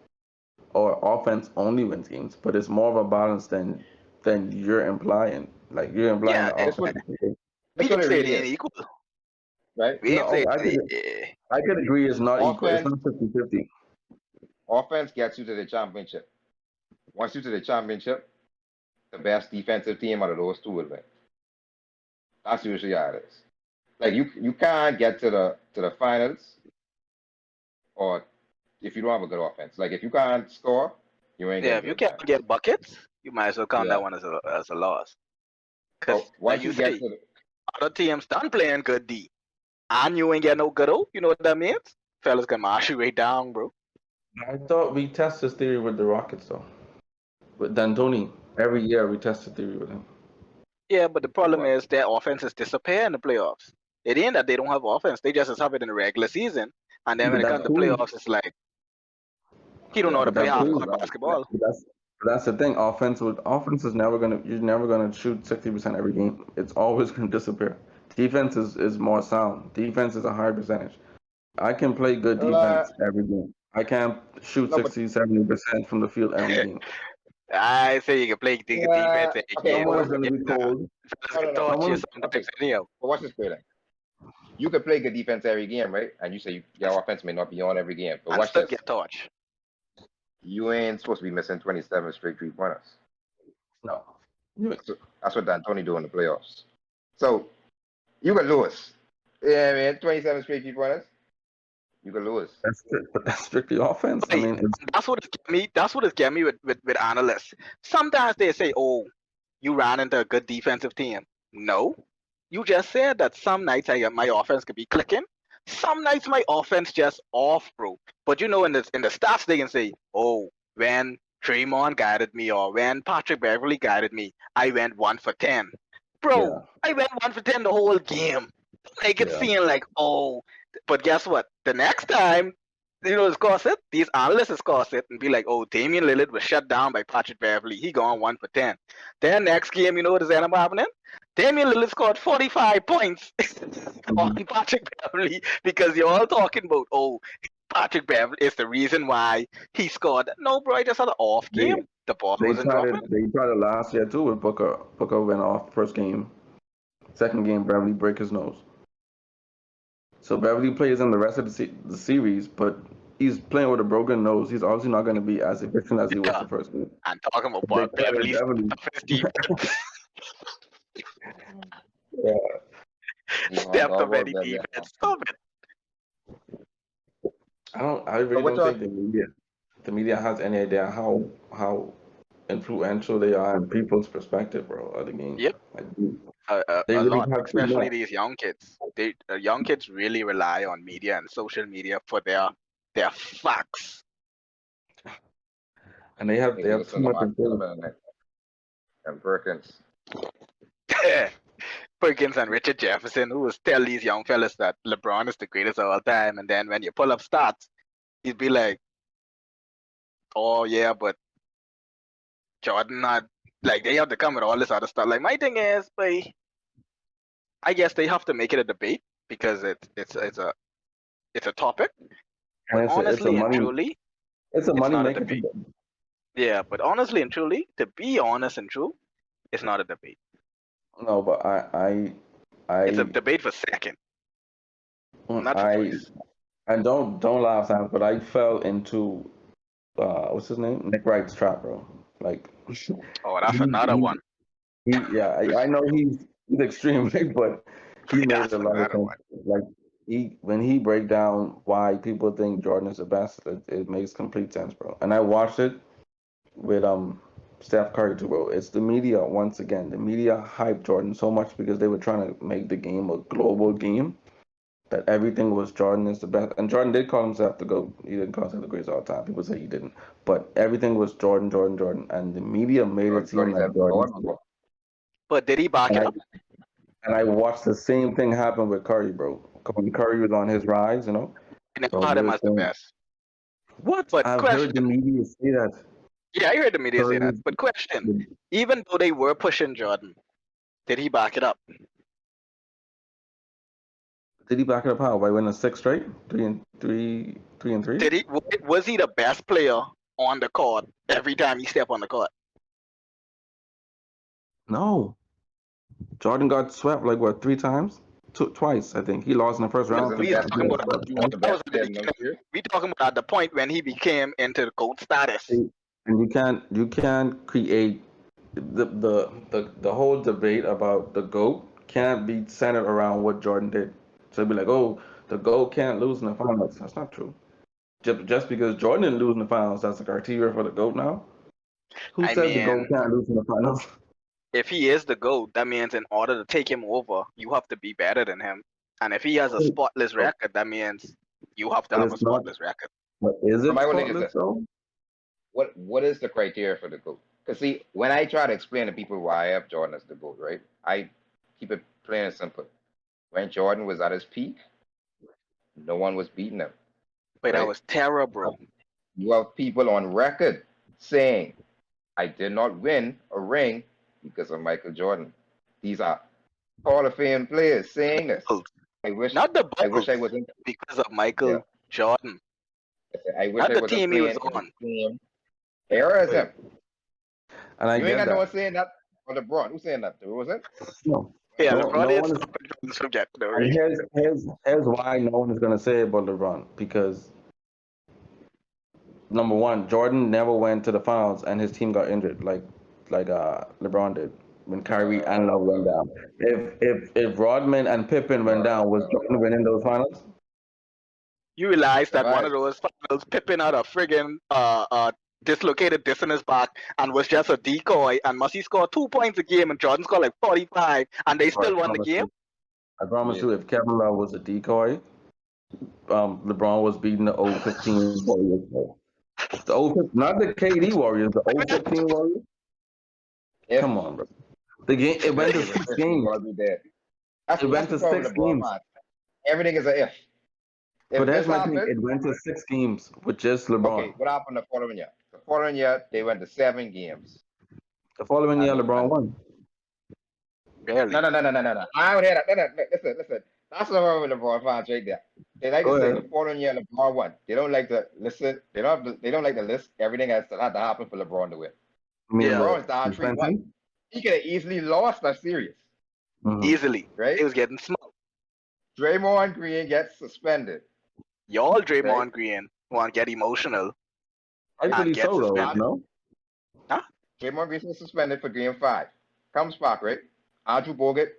or offense only wins games, but it's more of a balance than you're implying. Like you're implying Yeah, the That's what offense. we that's what didn't it say really they ain't is, equal. right? We didn't say No, I could agree it's not equal. It's Offense not 50-50. offense gets you to the championship. Once you to the championship, the best defensive team out of those two will win. That's usually how it is. Like you can't get to the finals or if you don't have a good offense. Like if you can't score, you ain't yeah, getting if to you the can't finals. get buckets, you might as well count Yeah. that one as a loss. Because But like once you you get say, to the other teams done playing good D, and you ain't get no good O. You know what that means? Fellas can march you right down, bro. I thought we test this theory with the Rockets though. With D'Antoni, every year we test the theory with him. Yeah, but the problem what? is their offenses disappear in the playoffs. It ain't that they don't have offense; they just have it in the regular season, and then But when it that's comes to cool. playoffs, it's like he don't know how Yeah, to But play that's half cool. court basketball. That's the thing. Offense is never gonna. You're never gonna shoot 60% every game. It's always gonna disappear. Defense is more sound. Defense is a high percentage. I can play good Well, defense every game. I can't shoot no, but 60-70% from the field every game. I say you can play good defense every okay, game, but Someone but is gonna yeah, be cold. fellas no, can no, no. torch you Someone, Okay, sometimes anyhow. but watch this play then. You can play good defense every game, right? And you say your offense may not be on every game, but And watch still this. get torch. You ain't supposed to be missing 27 straight 3 pointers. no. That's what D'Antoni do in the playoffs. So you can lose. Yeah, man, 27 straight 3 pointers. You can lose. But that's strictly offense. I Hey, mean, it's that's what it get me. That's what it get me with analysts. Sometimes they say, "Oh, you ran into a good defensive team." No, you just said that some nights my offense could be clicking. Some nights my offense just off, bro. But you know, in the stats they can say, "Oh, when Draymond guided me or when Patrick Beverly guided me, I went 1 for 10." Bro, yeah, I went 1 for 10 the whole game. Make it yeah. seem like, oh, but guess what? The next time, discuss it. These analysts discuss it and be like, oh, Damian Lillard was shut down by Patrick Beverly. He gone 1 for 10. Then next game, you know what is end up happening? Damian Lillard scored 45 points on Mhm. Patrick Beverly because you're all talking about, oh, Patrick Beverly is the reason why he scored. No, bro, I just had an off They game. The ball they wasn't tried dropping. it. They tried it last year too with Booker. Booker went off first game. Second game, Beverly break his nose. So Beverly plays in the rest of the series, but he's playing with a broken nose. He's obviously not going to be as efficient as he was Yeah. the first game. And talking They about tried Beverly's Beverly. toughest defense. Yeah. Stepped up any Yeah. defense. Stop it. I But really what don't y'all think the media has any idea how influential they are in people's perspective, bro, of the game. Yep. Like, they A really lot, have too especially much. these young kids. Young kids really rely on media and social media for their facts. And they have niggas too listen to much Mark influence. Sullivan and Perkins? Perkins and Richard Jefferson, who was tell these young fellas that LeBron is the greatest of all time, and then when you pull up stats, he'd be like, "Oh yeah, but Jordan not." Like they have to come with all this other stuff. Like my thing is, but I guess they have to make it a debate because it's a topic. And But it's a honestly and money truly, it's a it's money not a maker. debate. Yeah, but honestly and truly, to be honest and true, it's not a debate. No, but It's a I debate for second, not for I first. and don't laugh, Sam, but I fell into what's his name? Nick Wright's trap, bro. Like Oh, that's he, another he, one. yeah, I know he's extreme, right? But he made That's a lot of another sense. one. Like when he break down why people think Jordan is the best, it makes complete sense, bro. And I watched it with Steph Curry too, bro. It's the media once again. The media hyped Jordan so much because they were trying to make the game a global game that everything was Jordan is the best. And Jordan did call himself the GOAT. He didn't call himself the greatest all the time. People say he didn't. But everything was Jordan, Jordan, Jordan. And the media made it seem like Jordan. But did he back And it I, up? and I watched the same thing happen with Curry, bro. When Curry was on his rise, I never so had they him were as the saying, best. what? But I've heard the question, media say that. yeah, I heard the media say Curry that. was, But question, even though they were pushing Jordan, did he back it up? did he back it up how? By winning 6 straight? 3 and 3? Did he? Was he the best player on the court every time he stepped on the court? No. Jordan got swept like what, 3 times? Twice, I think. He lost in the first He round. wasn't the We best. talking about at the He point. wasn't the That was best at the player in those beginning. years. We talking about at the point when he became into the GOAT status. And you can't create the whole debate about the GOAT can't be centered around what Jordan did. So it'd be like, oh, the GOAT can't lose in the finals. That's not true. Just because Jordan didn't lose in the finals, that's the criteria for the GOAT now. Who I said the GOAT mean, can't lose in the finals? if he is the GOAT, that means in order to take him over, you have to be better than him. And if he has a spotless record, that means you have to But have a it's not. spotless record. But is it My whole thing is spotless this: though? what is the criteria for the GOAT? Because see, when I try to explain to people why I have Jordan as the GOAT, right? I keep it plain and simple. When Jordan was at his peak, no one was beating him. But that Right? was terrible. You have people on record saying, "I did not win a ring because of Michael Jordan." These are Hall of Fame players saying this. I wish Not the I wish Bulls, I wasn't. because of Yeah, Michael Jordan. I wish Not I the wasn't team he was playing in the on. same era as him. And I You ain't get got no one that. saying that. Or LeBron, who's saying that? Was it? No, Yeah, no, LeBron no is one is. stopping Jordan's trajectory. And here's why no one is gonna say about LeBron because number one, Jordan never went to the finals and his team got injured like LeBron did when Kyrie and Love went down. If Rodman and Pippen went down, was Jordan winning those finals? You realize that one Right. of those finals, Pippen had a friggin' dislocated disc in his back and was just a decoy, and Messi scored 2 points a game and Jordan scored like 45, and they still won the game. I promise you, if Kevin Love was a decoy, LeBron was beating the 015 Warriors. Bro. The 015, not the KD Warriors, the 015 Warriors. If Come on, bro. The game it went to if 6 he games. was there. That's It went the to problem 6 with LeBron, games. man. Everything is a if. But If that's this my thing. happened, It went to 6 games with just okay, LeBron. what happened the following year? The following year they went to 7 games. The following year, And LeBron won. Barely. No. I don't hear that. No. Listen. That's the problem with LeBron fans right there. They like Go to say ahead. the following year LeBron won. They don't like to listen. They don't like to list everything that had to happen for LeBron to win. I mean, Yeah. LeBron's down 3-1. suspension? He could have easily lost that series, Mhm. Easily. right? He was getting smoked. Draymond Green gets suspended. Y'all Draymond Right. Green want to get emotional Rightfully and get so, though. suspended. No. Draymond Green was suspended for Game 5. Comes back, right? Andrew Bogut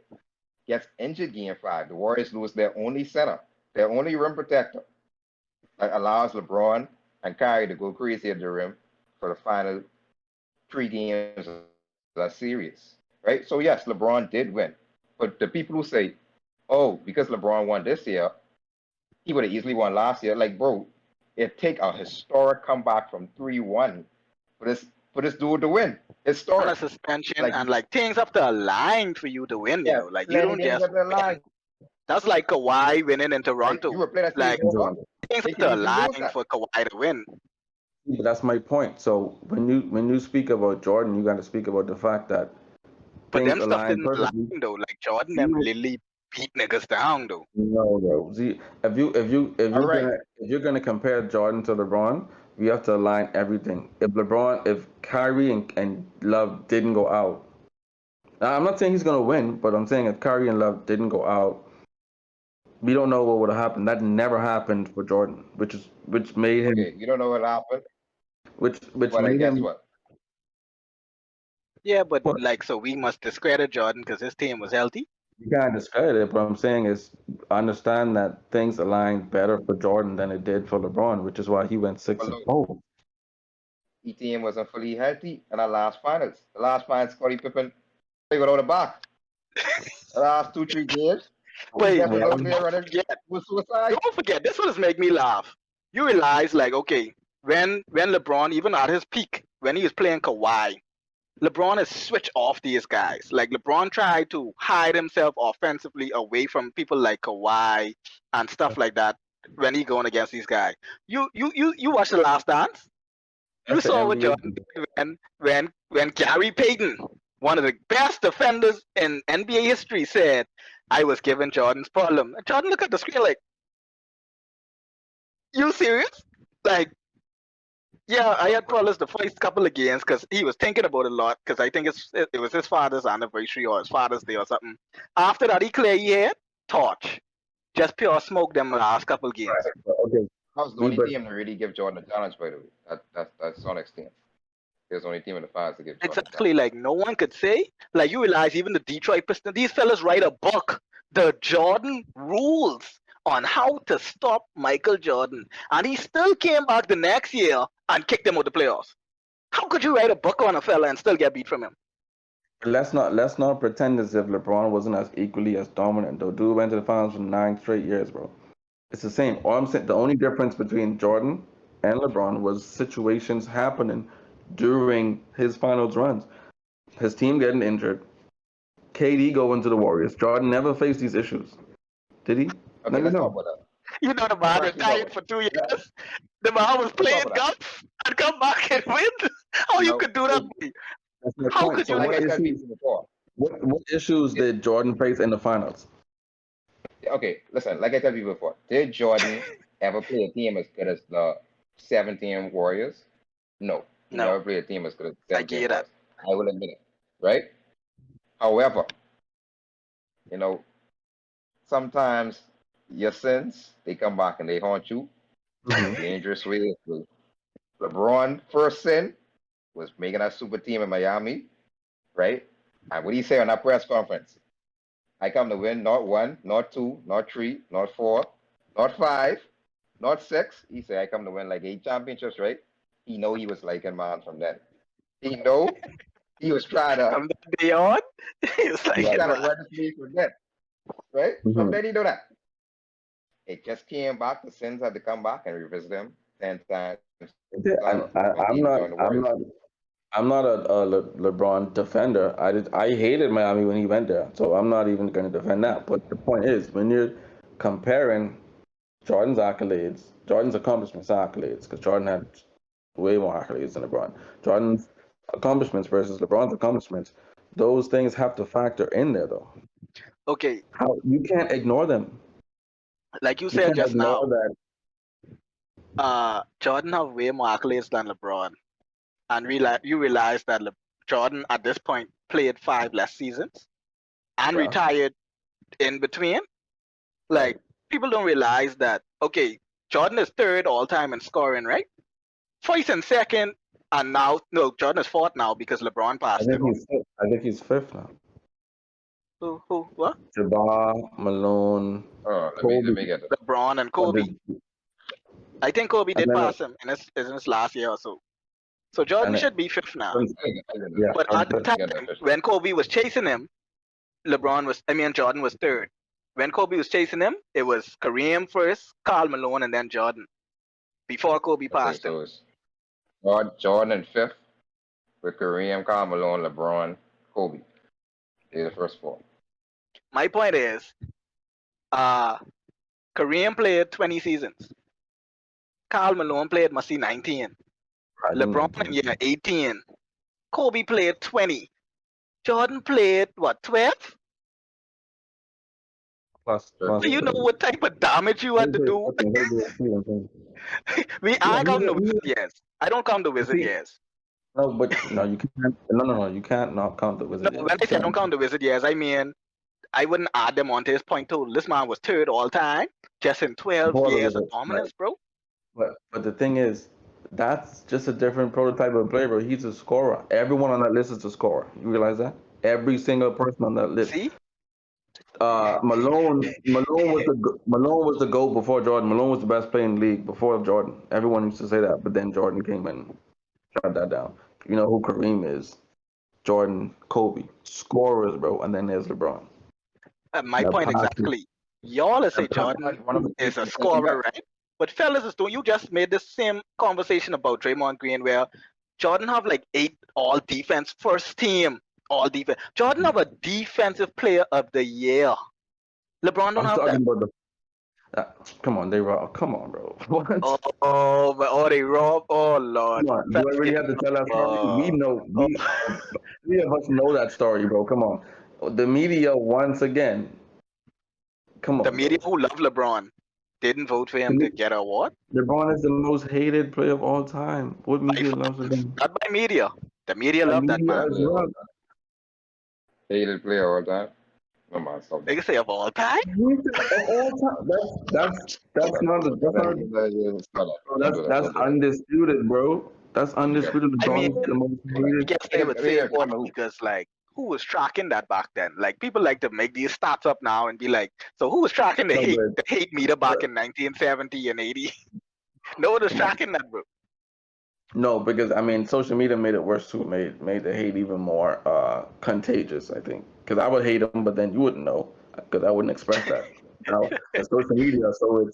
gets injured Game 5. The Warriors lose their only center, their only rim protector. That allows LeBron and Kyrie to go crazy at the rim for the final 3 games of that series, right? So yes, LeBron did win, but the people who say, "Oh, because LeBron won this year, he would have easily won last year," like, bro, it take a historic comeback from 3-1 for this dude to win. And a Historic, suspension, like, and like things have to align for you to win, yeah, Like you plenty don't things just up the line. That's like Kawhi winning in Like, Toronto. you replay that Like series over, things they have can to easily lose align that. for Kawhi to win. But that's my point. So when you speak about Jordan, you got to speak about the fact that But things them stuff align didn't perfectly. align though. Like Jordan them literally beat niggas down though. No, bro. See, All right. if you're gonna compare Jordan to LeBron, we have to align everything. If Kyrie and Love didn't go out, now, I'm not saying he's gonna win, but I'm saying if Kyrie and Love didn't go out, we don't know what would have happened. That never happened for Jordan, which made him Okay, you don't know what happened, which but I made guess him what? Yeah, but what? like so we must discredit Jordan because his team was healthy. You can't discredit it. What I'm saying is, understand that things aligned better for Jordan than it did for LeBron, which is why he went 6 and Although 0. ETN wasn't fully healthy in our last finals. The last finals, Scottie Pippen played without a back. The last 2, 3 games, he Wait, just was out Well, there don't running forget. with suicide. Don't forget. This one has made me laugh. You realize, like, okay, when LeBron, even at his peak, when he was playing Kawhi, LeBron has switched off these guys. Like LeBron tried to hide himself offensively away from people like Kawhi and stuff like that when he going against these guys. You watch The Last Dance? You that's the saw what NBA. Jordan did when Gary Payton, one of the best defenders in NBA history, said, "I was given Jordan's problem." And Jordan looked at the screen like, "You serious?" Like, yeah, I had problems the first couple of games because he was thinking about it a lot because I think it was his father's anniversary or his father's day or something. After that, he cleared his head, torch, just pure smoke them last couple of games. Okay, That was the only but team to really give Jordan a challenge, by the way. That's Sonic's team. He was the only team in the finals to give Jordan a Exactly, challenge. like no one could say. Like you realize even the Detroit Pistons, these fellas write a book, the Jordan rules on how to stop Michael Jordan, and he still came back the next year and kicked them out the playoffs. How could you write a book on a fella and still get beat from him? let's not pretend as if LeBron wasn't as equally as dominant. Though, dude went to the finals for 9 straight years, bro. It's the same. All I'm saying, the only difference between Jordan and LeBron was situations happening during his finals runs. His team getting injured, KD going to the Warriors. Jordan never faced these issues, did he? Okay, Never let's talk know. about that. You know the Let's man actually talk retired about for that. 2 Yeah, years. The man was let's talk playing about that. golf and come back and win. How you No, could do that? That's my How point. could So you like do I what that? said issues? people before. What issues did Jordan face in the finals? Okay, listen, like I said people before, did Jordan ever play a team as good as the 17 Warriors? No, he No, never played a team as good as the I 17 get that. Warriors. I will admit it, right? However, you know, sometimes your sins they come back and they haunt you in Mm-hmm. dangerous ways. So LeBron first sin was making that super team in Miami, right? And what did he say on that press conference? I come to win not one, not two, not three, not four, not five, not six. He said I come to win like 8 championships, right? He know he was like a man from then. He know he was trying to From that day on, he was he like, was Right. trying to man. run the league from then, right? From Mm-hmm. then he know that. It just came back. The sins had to come back and revisit them 10 times And when I'm he not. joined the I'm Warriors. not. I'm not a LeBron defender. I hated Miami when he went there, so I'm not even going to defend that. But the point is, when you're comparing Jordan's accolades, Jordan's accomplishments, accolades, because Jordan had way more accolades than LeBron. Jordan's accomplishments versus LeBron's accomplishments, those things have to factor in there, though. Okay, How you can't ignore them. like you You said can't just ignore now, that. Jordan have way more accolades than LeBron, and you realize that Jordan at this point played 5 less seasons and Yeah. retired in between. Right. Like people don't realize that. Okay, Jordan is third all time in scoring, right? First and second, and now no, Jordan is fourth now because LeBron I passed think him. he's fifth. I think he's fifth now. Who? What? Jabbar, Malone, Oh, let Kobe. me get this. LeBron and But Kobe. I think Kobe and did then pass him in his last year or so. So Jordan and should be fifth now. I get yeah, that. But I'm at the fifth. I get that time officially. when Kobe was chasing him, Jordan was third. When Kobe was chasing him, it was Kareem first, Karl Malone, and then Jordan before Kobe Okay, passed him. so it's Jordan in fifth with Kareem, Karl Malone, LeBron, Kobe. They're the first four. My point is, uh, Kareem played 20 seasons. Karl Malone played must see 19. I think LeBron 19. 18. Kobe played 20. Jordan played what 12? So you 13. know what type of damage you had to do. Yeah, I count the wizard years. I don't count the wizard see, years. no, but no, you can't. No, you can't not count the No, Wizard years. when I You say I don't can't. count the wizard years, I mean I wouldn't add them onto his point total. This man was third all time, just in 12 Before the years of Wizard, right? dominance, bro. But the thing is, that's just a different prototype of player, bro. He's a scorer. Everyone on that list is a scorer. You realize that? Every single person on that list. See? Malone was the GOAT before Jordan. Malone was the best player in the league before Jordan. Everyone used to say that, but then Jordan came and shut that down. You know who Kareem is? Jordan, Kobe, scorers, bro, and then there's LeBron. My The point passes, exactly. Y'all say the Jordan One of the is a greatest things we scorer, got. right? But fellas, don't you just made the same conversation about Draymond Green where Jordan have like 8 all defense first team, all defense. Jordan have a defensive player of the year. LeBron don't I'm have that. talking about the. Come on, they raw. Come on, bro. What? Oh, they rob. Oh Lord, Come on. Do I fellas, really give have to me tell that story? We oh, know. oh. We three of us know that story, bro. Come on. The media once again. Come The on, media bro. who love LeBron didn't vote for him to get an award. LeBron is the most hated player of all time. What By media loves fans, LeBron? not by media. The media And love that media man. as well. Hated player all time. No man, stop They that. can say of all time. He's of all time. That's not the that's not Don't do that. that's Don't do that. undisputed, bro. That's undisputed. I mean, LeBron is the most I hated. guess they would say According that to who? because, like, who was tracking that back then? Like, people like to make these stats up now and be like, so who was tracking No, the hate meter back in 1970 and 80? No one was tracking that, bro. no, because I mean, social media made it worse too. Made the hate even more contagious. I think because I would hate him, but then you wouldn't know because I wouldn't express that. Now it's social media, so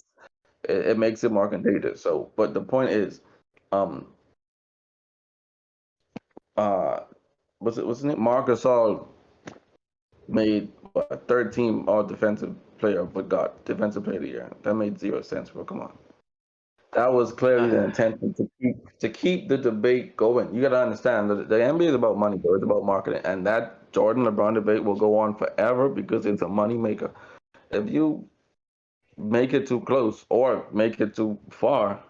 it makes it more contagious. So, but the point is, um, uh, what's his name? Marc Gasol made what, third team all defensive player, but got defensive player of the year. That made zero sense, bro. Come on. That was clearly the intention to keep the debate going. You got to understand that the NBA is about money, bro. It's about marketing, and that Jordan LeBron debate will go on forever because it's a money maker. If you make it too close or make it too far,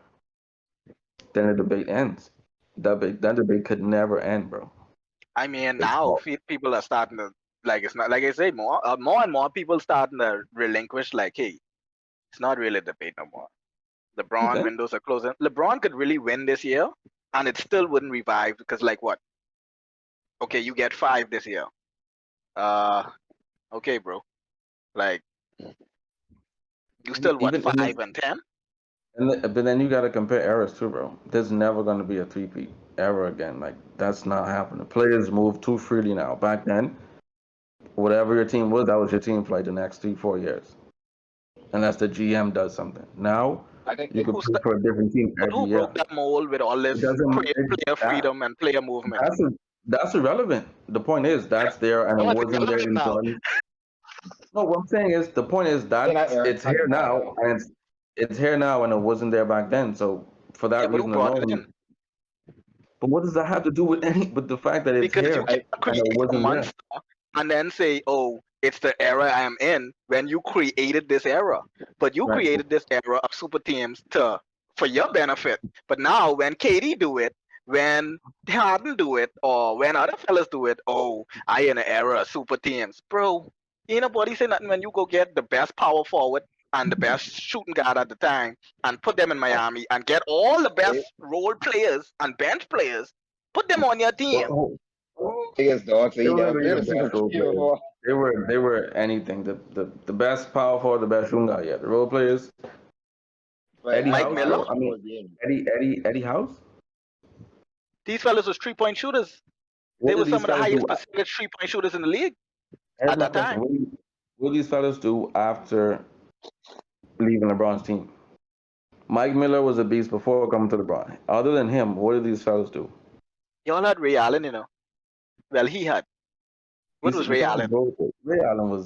then the debate ends. That debate could never end, bro. I mean, It's now people are starting to, like, it's not, like I say, more and more people starting to relinquish, like, hey, it's not really a debate no more. LeBron okay. windows are closing. LeBron could really win this year, and it still wouldn't revive because, like, what? Okay, you get 5 this year. Okay, bro. Like, you still what, Even 5 and 10? but then you got to compare eras too, bro. There's never going to be a three-peat ever again. Like that's not happening. Players move too freely now. Back then, whatever your team was, that was your team for like the next 3-4 years, unless the GM does something. Now I think you it, could play for a different team But who every year. broke that mold with all It this doesn't. player freedom and player movement? That's irrelevant. The point is that's there and it No, it's wasn't there irrelevant in now. Jordan. No, what I'm saying is the point is in that that era, it's not here bad. now and it's here now and it wasn't there back then. So for Yeah, that but who reason brought it alone, in? but what does that have to do with any? But the fact that it's Because you here I can't and create it a wasn't there. monster and then say, oh, it's the era I am in when you created this era. But you Right. created this era of super teams for your benefit. But now when KD do it, when Harden do it, or when other fellas do it, oh, I in an era of super teams. Bro, ain't nobody say nothing when you go get the best power forward and the best shooting guard at the time and put them in Miami and get all the best role players and bench players, put them on your team. biggest dog, so They he were never never played a even the super best role team players. before. They were anything. The best power forward, the best shooting guard. Yeah, the role players. But Eddie Mike House, Miller, bro. I mean, Eddie House. these fellas was 3-point shooters. What They did were some these of the fellas do? highest percentage 3-point shooters in the league Here's at my that question: time. what did these fellas do after leaving LeBron's team? Mike Miller was a beast before coming to LeBron. Other than him, what did these fellas do? Y'all had Ray Allen, you know. Well, he had. What was We're Ray talking Allen? role players. Ray Allen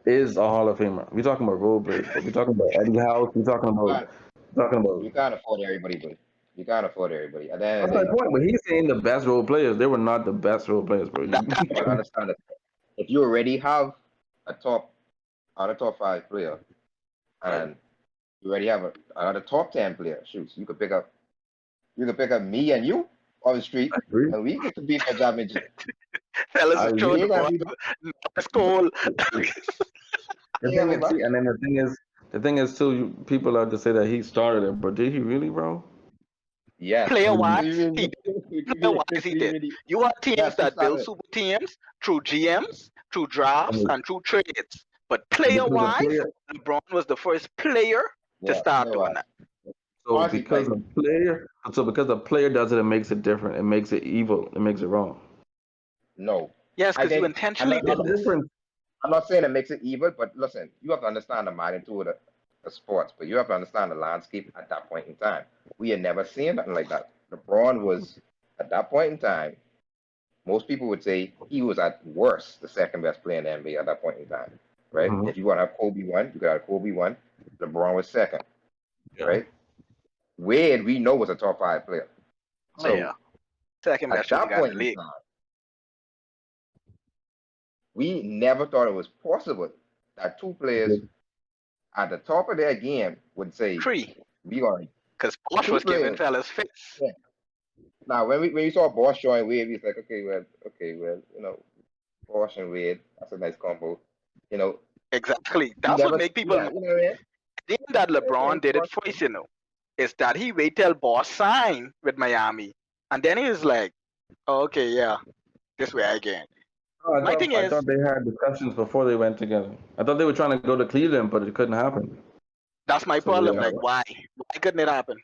is a Hall of Famer. We're talking about role players, but we're talking about Eddie House. Talking about. You can't afford everybody, but you can't afford everybody. At the end of That's the my day, point. But he's saying the best role players. They were not the best role players, bro. That but time, understand that if you already have a top 5 player, and you already have another top 10 player, shoot, you could pick up me and you on the street, I agree. and we could compete for championship. fellas I was agree. throwing He the ain't gotta ball. be back. That's cool. The He ain't thing gotta be is, back. see, and then the thing is too. People like to say that he started it, but did he really, bro? Yes. Player-wise, he did. player-wise he did. You had teams Yes, he that build started. super teams through GMs, through drafts, and through trades. But Because a player-wise, player, LeBron was the first player to Yeah, start doing player-wise. that. so Honestly, because like, a player, so because a player does it, it makes it different. It makes it evil. It makes it wrong. no. Yes, I because you think intentionally There's did a this. difference. I'm not saying it makes it evil, but listen, you have to understand the magnitude of the sports, but you have to understand the landscape at that point in time. We had never seen nothing like that. LeBron was at that point in time. Most people would say he was at worst the second best player in the NBA at that point in time, right? Mhm. If you want to have Kobe one, you got to have Kobe one. LeBron was second, Yeah. right? Wade, we know was a top 5 player. So Yeah. Second at best shooting that guard in point the in league. time, we never thought it was possible that two players at the top of their game would say, Three. "We are Because Bosch two was giving players." fellas fits. Yeah. Now, when we saw Bosch join Wade, we was like, okay, well, Bosch and Wade, that's a nice combo. You know, Exactly. we That's what never, make people yeah, you know what I mean? think that LeBron And did it Bosch- first, is that he wait till Boss sign with Miami. And then he was like, oh, okay, yeah, this way again. Oh, I My thought thing I is, thought they had discussions before they went together. I thought they were trying to go to Cleveland, but it couldn't happen. that's my So they, problem. Like, why? Why couldn't it happen?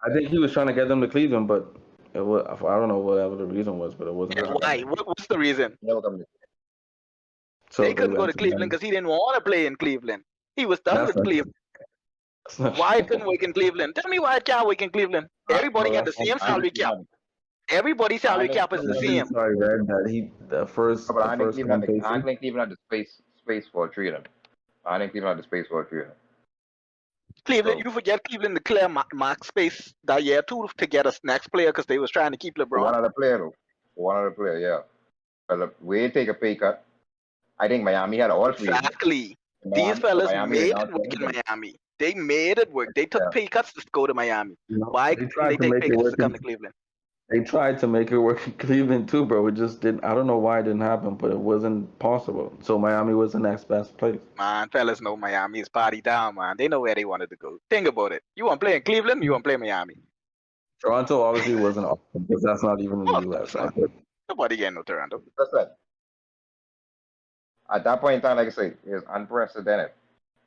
I think he was trying to get them to Cleveland, but it was, I don't know whatever the reason was, but it wasn't Yeah, happening. why? What's the reason? you know what I'm So They they couldn't go went to to Cleveland Miami. because he didn't want to play in Cleveland. He was done That's with not. Cleveland. That's not Why it couldn't work in Cleveland? Tell me why it can't work in Cleveland. Everybody got the same I salary think cap. Everybody's salary cap is the I'm same. sorry, Red, that the but I think first I conversation. think Cleveland had the space for three of them. I think Cleveland had the space for three of them. Cleveland, So you forget Cleveland declared max space that year too to get us next player because they was trying to keep for LeBron. one other player though, yeah. But look, Wade take a pay cut. I think Miami had all three. Exactly. These fellas Miami made announced it work in everything. Miami. They made it work. They took Yeah. pay cuts to go to Miami. You know, Why they couldn't tried they to take make pay it cuts work. to come to Cleveland? They tried to make it work in Cleveland too, bro. It just didn't. I don't know why it didn't happen, but it wasn't possible. So Miami was the next best place. Man, fellas know Miami is party down, man. They know where they wanted to go. Think about it. You want to play in Cleveland, you want to play Miami. Toronto obviously wasn't option because that's not even in the Oh, U.S. that's not. Nobody getting no Toronto. That's it. At that point in time, like I say, it was unprecedented,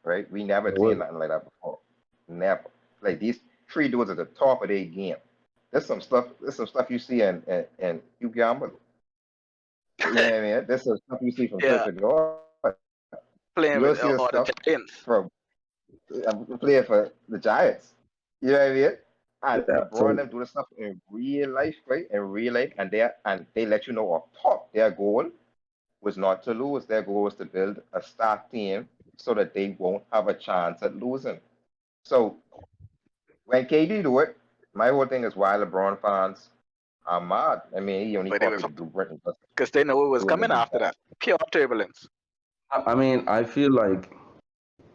right? We never It seen was. nothing like that before. Never. Like these three dudes at the top of their game. There's some stuff. You see in Hugh Gamble. You know what I mean? There's some stuff you see from Yeah, Church of God. playing You'll with see the all the stuff Giants. from playing for the Giants. You know what I mean? And Yeah. LeBron So them do the stuff in real life, right? In real life, and they let you know off top their goal was not to lose. Their goal was to build a star team so that they won't have a chance at losing. So when KD do it, my whole thing is why LeBron fans are mad. I mean, he only But it was copied the blueprint. because they know it was Doing the coming after that. Pure turbulence. I mean, I feel like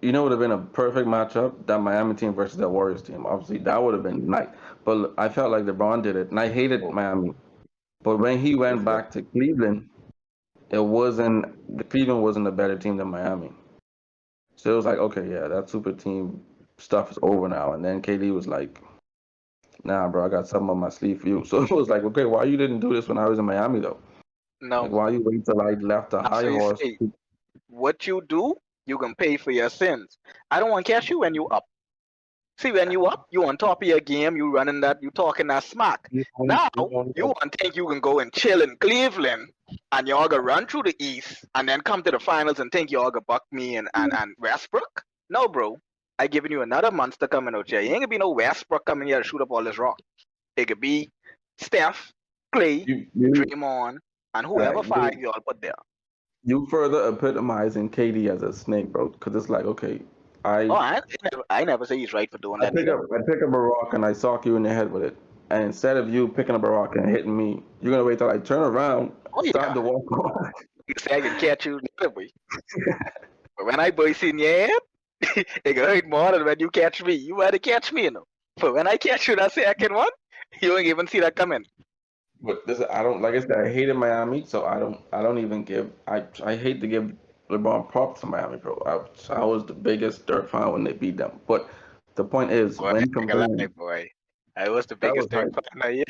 would have been a perfect matchup, that Miami team versus that Warriors team. Obviously, that would have been nice. But I felt like LeBron did it, and I hated Miami. But when he went back to Cleveland, the Cleveland wasn't a better team than Miami. So it was like, okay, yeah, that super team stuff is over now. And then KD was like, nah, bro, I got something on my sleeve for you. So it was like, okay, why you didn't do this when I was in Miami though? No, Like, why you wait till I left the that's high what you horse? say. What you do, you can pay for your sins. I don't want to catch you when you up. See, when you up, you on top of your game, you running that, you talking that smack. Now, you want to think you can go and chill in Cleveland, and y'all gonna run through the East, and then come to the finals and think y'all gonna buck me and Westbrook? No, bro. I giving you another monster coming out here. You ain't gonna be no Westbrook coming here to shoot up all this rock. It could be Steph, Clay, You Draymond, and whoever five y'all put there. you further epitomizing KD as a snake, bro. Because it's like, okay, Oh, I never say he's right for doing that. I pick up a rock and I sock you in the head with it. And instead of you picking up a rock and hitting me, you're gonna wait till I turn around, start to walk off. You say I can catch you later, boy. But when I burst in your head, it gonna hurt more than when you catch me. You better catch me, But when I catch you that second one, you don't even see that coming. But this, I don't, like I said, I hated Miami, so I don't even give. I hate to give LeBron props to Miami, bro. I was the biggest Dirk fan when they beat them. But the point is, Boy, when I ain't gonna lie, comparing, boy. I was the That biggest was thing hype. for that year.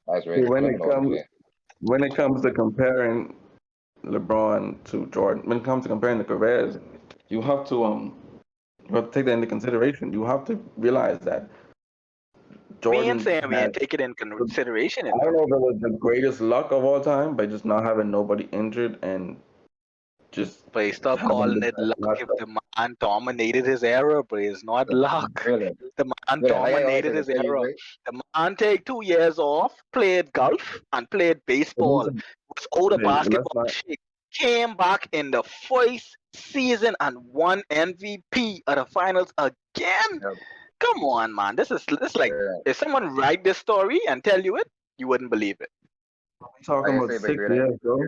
That's very When it phenomenal. comes to comparing LeBron to Jordan, when it comes to comparing the careers, you have to take that into consideration. You have to realize that We ain't Jordan saying we had, ain't take it in consideration, I don't know if it was the greatest luck of all time by just not having nobody injured and just but he stop having the calling it best luck if luck. the man dominated his era, but it's not luck. Really, The man really. Like I always dominated say, to his tell you, era. right? The man take 2 years off, played golf and played baseball, was out of Let's basketball not. shape, came back in the first season and won MVP at the finals again. Yeah. Come on, man. This like Yeah. if someone write this story and tell you it, you wouldn't believe it. We're talking Like I about say, but 6 really, years, bro.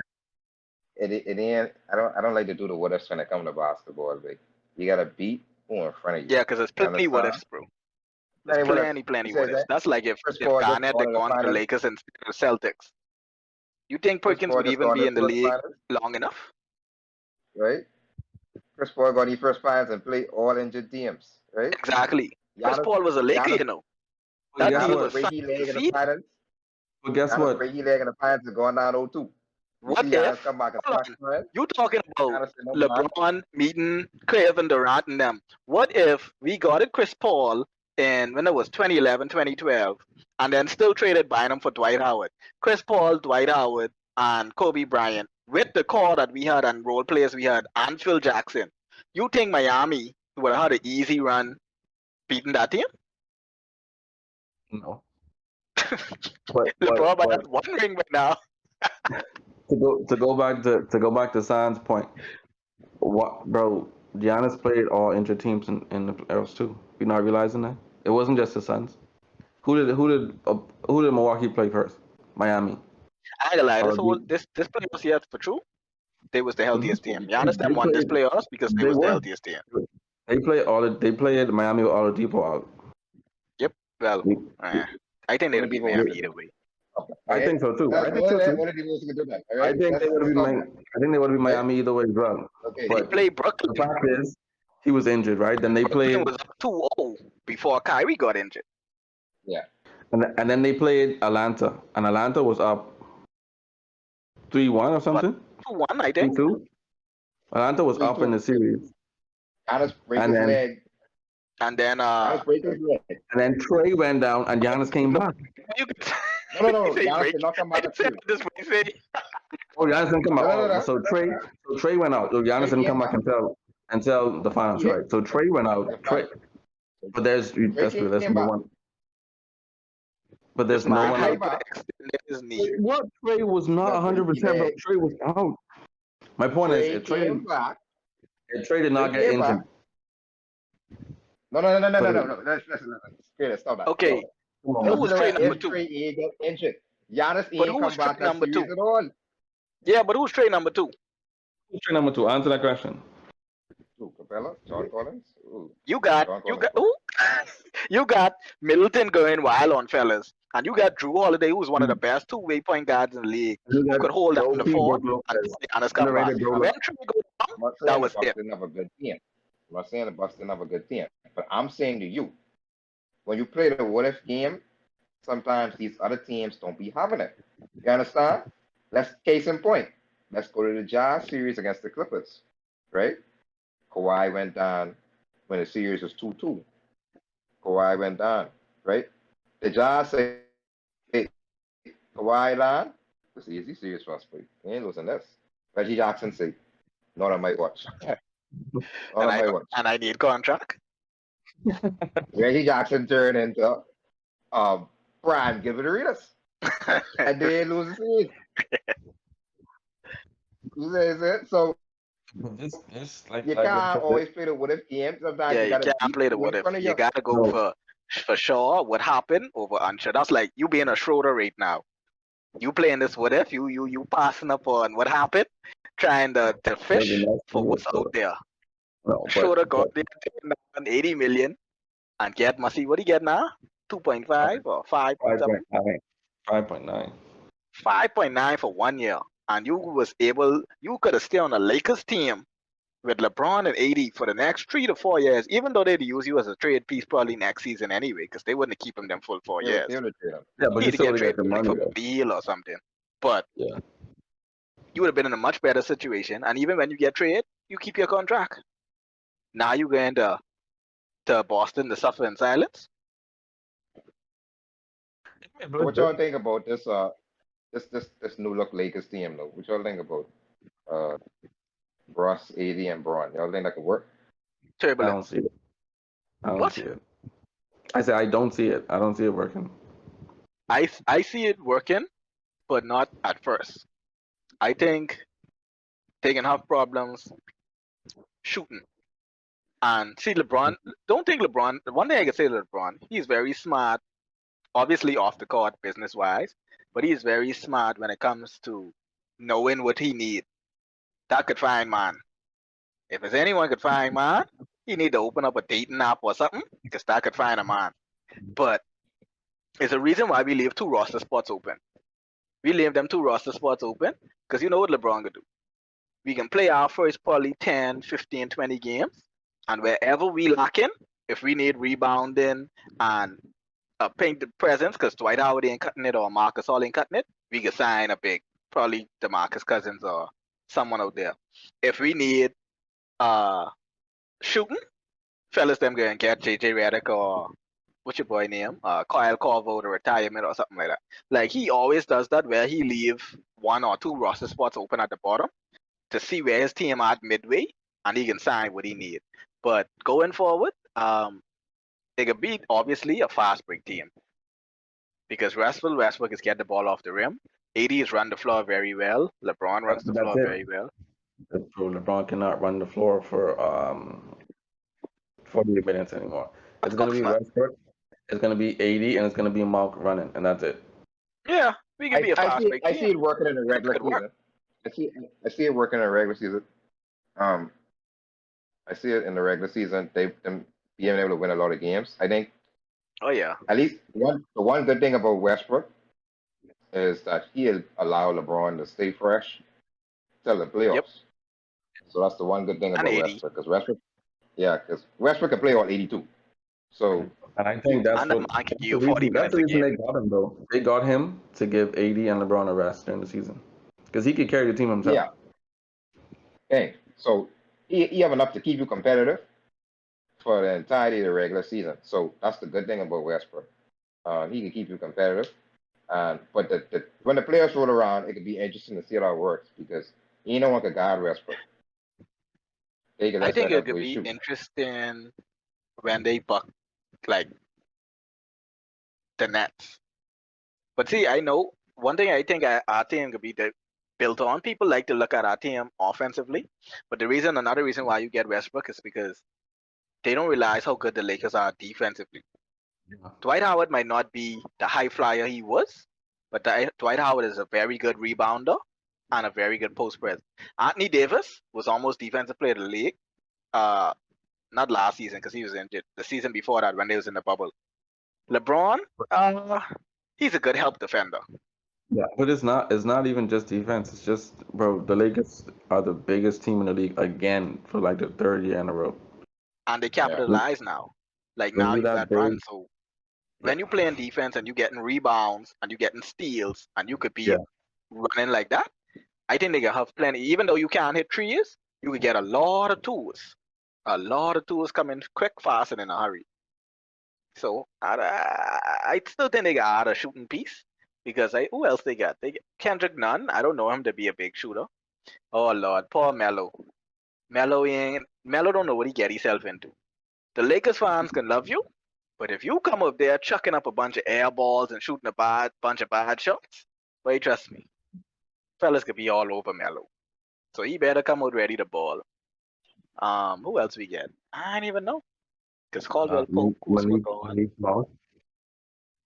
it ain't. I don't like to do the what ifs when it comes to basketball. But you gotta beat who in front of you. Yeah, because there's You plenty what understand? ifs, bro. There's Plenty what ifs. plenty You what said ifs. that That's like if Chris Paul just Garnett gone had to the gone to the finals. Lakers instead of the Celtics. You think Chris Perkins Paul would just even gone be to in the the first league finals, long enough? right? Chris Paul got the first finals and play all injured teams, right? Exactly. Chris Giannis, Paul was a Laker, Giannis, you know. But That guess team Giannis what? was break signed his to leg in the feed. finals. But guess Giannis what? break his leg in the finals and going down 0-2. You see What Giannis if? come back and Hold smash on. man. You talking about Giannis said, no man. LeBron meeting Kevin Durant and them. What if we got it Chris Paul in when it was 2011, 2012, and then still traded Bynum for Dwight Howard? Chris Paul, Dwight Howard, and Kobe Bryant with the core that we had and role players we had and Phil Jackson. You think Miami would have had an easy run beating that team? No. But LeBron might have one ring right now. to go back to San's point, what, bro? Giannis played all injured teams in the playoffs too. You're not realizing that it wasn't just the Suns. Who did Milwaukee play first? Miami. I ain't gonna lie, All of this playoffs here for true. They was the healthiest team. Giannis they them won this played. playoffs because they They was the were. healthiest team. They played Miami with Oladipo out. Yep. Well, We- I think they'd What beat did Miami he either way. Okay. I think so too. That's I think so too. what did he do to that? All I right. think they would have been. I think they would have been Miami either way as well. Okay. They But played the Brooklyn. fact is, he was injured, right? Then they Brooklyn played, was up 2-0 before Kyrie got injured. Yeah. and then they played Atlanta, and Atlanta was up 3-1 or something. 2-1, I think. 3-2. Atlanta was up in 3-2. the series, Giannis break and his then leg. And then Giannis break his leg. Trey went down, and Giannis came back. you could No. say Giannis break. did not come I back can at say three. it this way. Say Oh, Giannis didn't come back. No. So Trey went out. So Giannis didn't come back until the finals, right? So Trey went out. But that's true. That's number one. But there's this no man one else. hyperextended his knee. What? Trey was not 100%, bro. Trey was out. My point is, if Trey did not get injured. No. Let's stop that. Okay. Come on, Who man. was Trey number If 2? Trey get injured, Giannis But ain't who was come back Trey that number series 2? at all. Yeah, but who's Trey number 2? Who's Trey number 2? Answer that question. Ooh, Capella, John Collins. Ooh, You got who? You got Middleton going wild on fellas. And you got Drew Holiday, who's one of the best two-way point guards in the league, who could hold down the fort and Giannis come back. When Trey go down, that was it. Didn't have a good team. I'm not saying the Bucks didn't have a good team, but I'm saying to you, when you play the what if game, sometimes these other teams don't be having it. You understand? Let's case in point. Let's go to the Jazz series against the Clippers, right? Kawhi went down when the series was 2-2. Kawhi went down, right? The Jazz say, hey, Kawhi down. It's an easy series for us, but we ain't losing this. Reggie Jackson say, not on my watch. And I need contract. Reggie Jackson turned into prime Giveritas. And they lose the series. You say it? So Like, you can't always play the what if game. Sometimes Yeah, you gotta can't play the what if. You gotta go for sure what happened over unsure. That's like you being a Schroeder right now. You playing this what if, you passing up on what happened, trying to fish for what's out there. Schroeder got there 80 million and get Massey, what do you get now? 2.5 or 5 something? 5.9. 5.9 for 1 year. And you could have stayed on the Lakers team with LeBron and AD for the next 3 to 4 years, even though they'd use you as a trade piece probably next season anyway, because they wouldn't keep him them full 4 years. They would trade him. Yeah, but you He'd still get would get traded the like money for though. Beal or something. But Yeah. you would have been in a much better situation. And even when you get traded, you keep your contract. Now you going to Boston to suffer in silence. So what y'all think about this this new look Lakers team though? What y'all think about Russ, AD, and Braun? Y'all think that could work? I Turbulent. don't see it. I don't What? see it. I said I don't see it. I don't see it working. I see it working, but not at first. I think they can have problems shooting. And see, LeBron, don't think LeBron, one thing I can say to LeBron, he's very smart, obviously off the court business wise, but he's very smart when it comes to knowing what he needs. That could find man. If there's anyone could find man, he need to open up a dating app or something, because that could find a man. But it's a reason why we leave 2 roster spots open. We leave them 2 roster spots open, because you know what LeBron could do. We can play our first probably 10, 15, 20 games, and wherever we lacking, if we need rebounding and painted presence, because Dwight Howard ain't cutting it or Marcus All ain't cutting it, we can sign a big, probably DeMarcus Cousins or someone out there. If we need shooting, fellas, them go and get JJ Redick or what's your boy name? Kyle Korver to retirement or something like that. Like he always does that where he leave 1 or 2 roster spots open at the bottom to see where his team at midway and he can sign what he need. But going forward, they could beat obviously a fast break team. Because Westbrook is get the ball off the rim. AD is run the floor very well. LeBron runs the That's floor it. very well. That's true. LeBron cannot run the floor for 48 minutes anymore. It's gonna be Westbrook, it's gonna be 80, and it's gonna be Mark running, and that's it. Yeah, we can be a fast break I team. see it working in the regular could work. season. I see it working in the regular season. I see it in the regular season. Them being able to win a lot of games. I think Oh yeah. at least the one good thing about Westbrook is that he'll allow LeBron to stay fresh till the playoffs. Yep. So that's the one good thing And about 80. Westbrook, because Westbrook can play all 82. So And I think that's And the what man can that's give the you 40 reason, that's minutes the a reason game. they got him though. They got him to give AD and LeBron a rest during the season because he could carry the team himself. yeah, hey, so he have enough to keep you competitive for the entirety of the regular season. So that's the good thing about Westbrook. He can keep you competitive. But when the players roll around, it could be interesting to see how it works because no one could guard Westbrook. They can I just think let it that could boy be shoot. interesting when they buck like the Nets. But see, I know one thing I think our team could be built on. People like to look at our team offensively, but another reason why you get Westbrook is because they don't realize how good the Lakers are defensively. Yeah. Dwight Howard might not be the high flyer he was, but Dwight Howard is a very good rebounder and a very good post presence. Anthony Davis was almost defensive player of the league. Not last season because he was injured. The season before that when they was in the bubble. LeBron, he's a good help defender. Yeah, but it's not even just defense. It's just, bro, the Lakers are the biggest team in the league again for like the 3rd year in a row. And they capitalize now. Like When now you're you that got Bron. big, So when you playing defense and you getting rebounds and you getting steals and you could be Yeah. running like that, I think they can have plenty. Even though you can't hit threes, you could get a lot of tools. A lot of tools coming quick, fast, and in a hurry. So I still think they got a shooting piece because who else they got? They get Kendrick Nunn. I don't know him to be a big shooter. Oh Lord, poor Melo. Melo don't know what he get himself into. The Lakers fans can love you, but if you come up there chucking up a bunch of air balls and shooting a bunch of bad shots, well, trust me, fellas could be all over Melo. So he better come out ready to ball. Who else we get? I don't even know. Because Caldwell Pope, Malik Monk.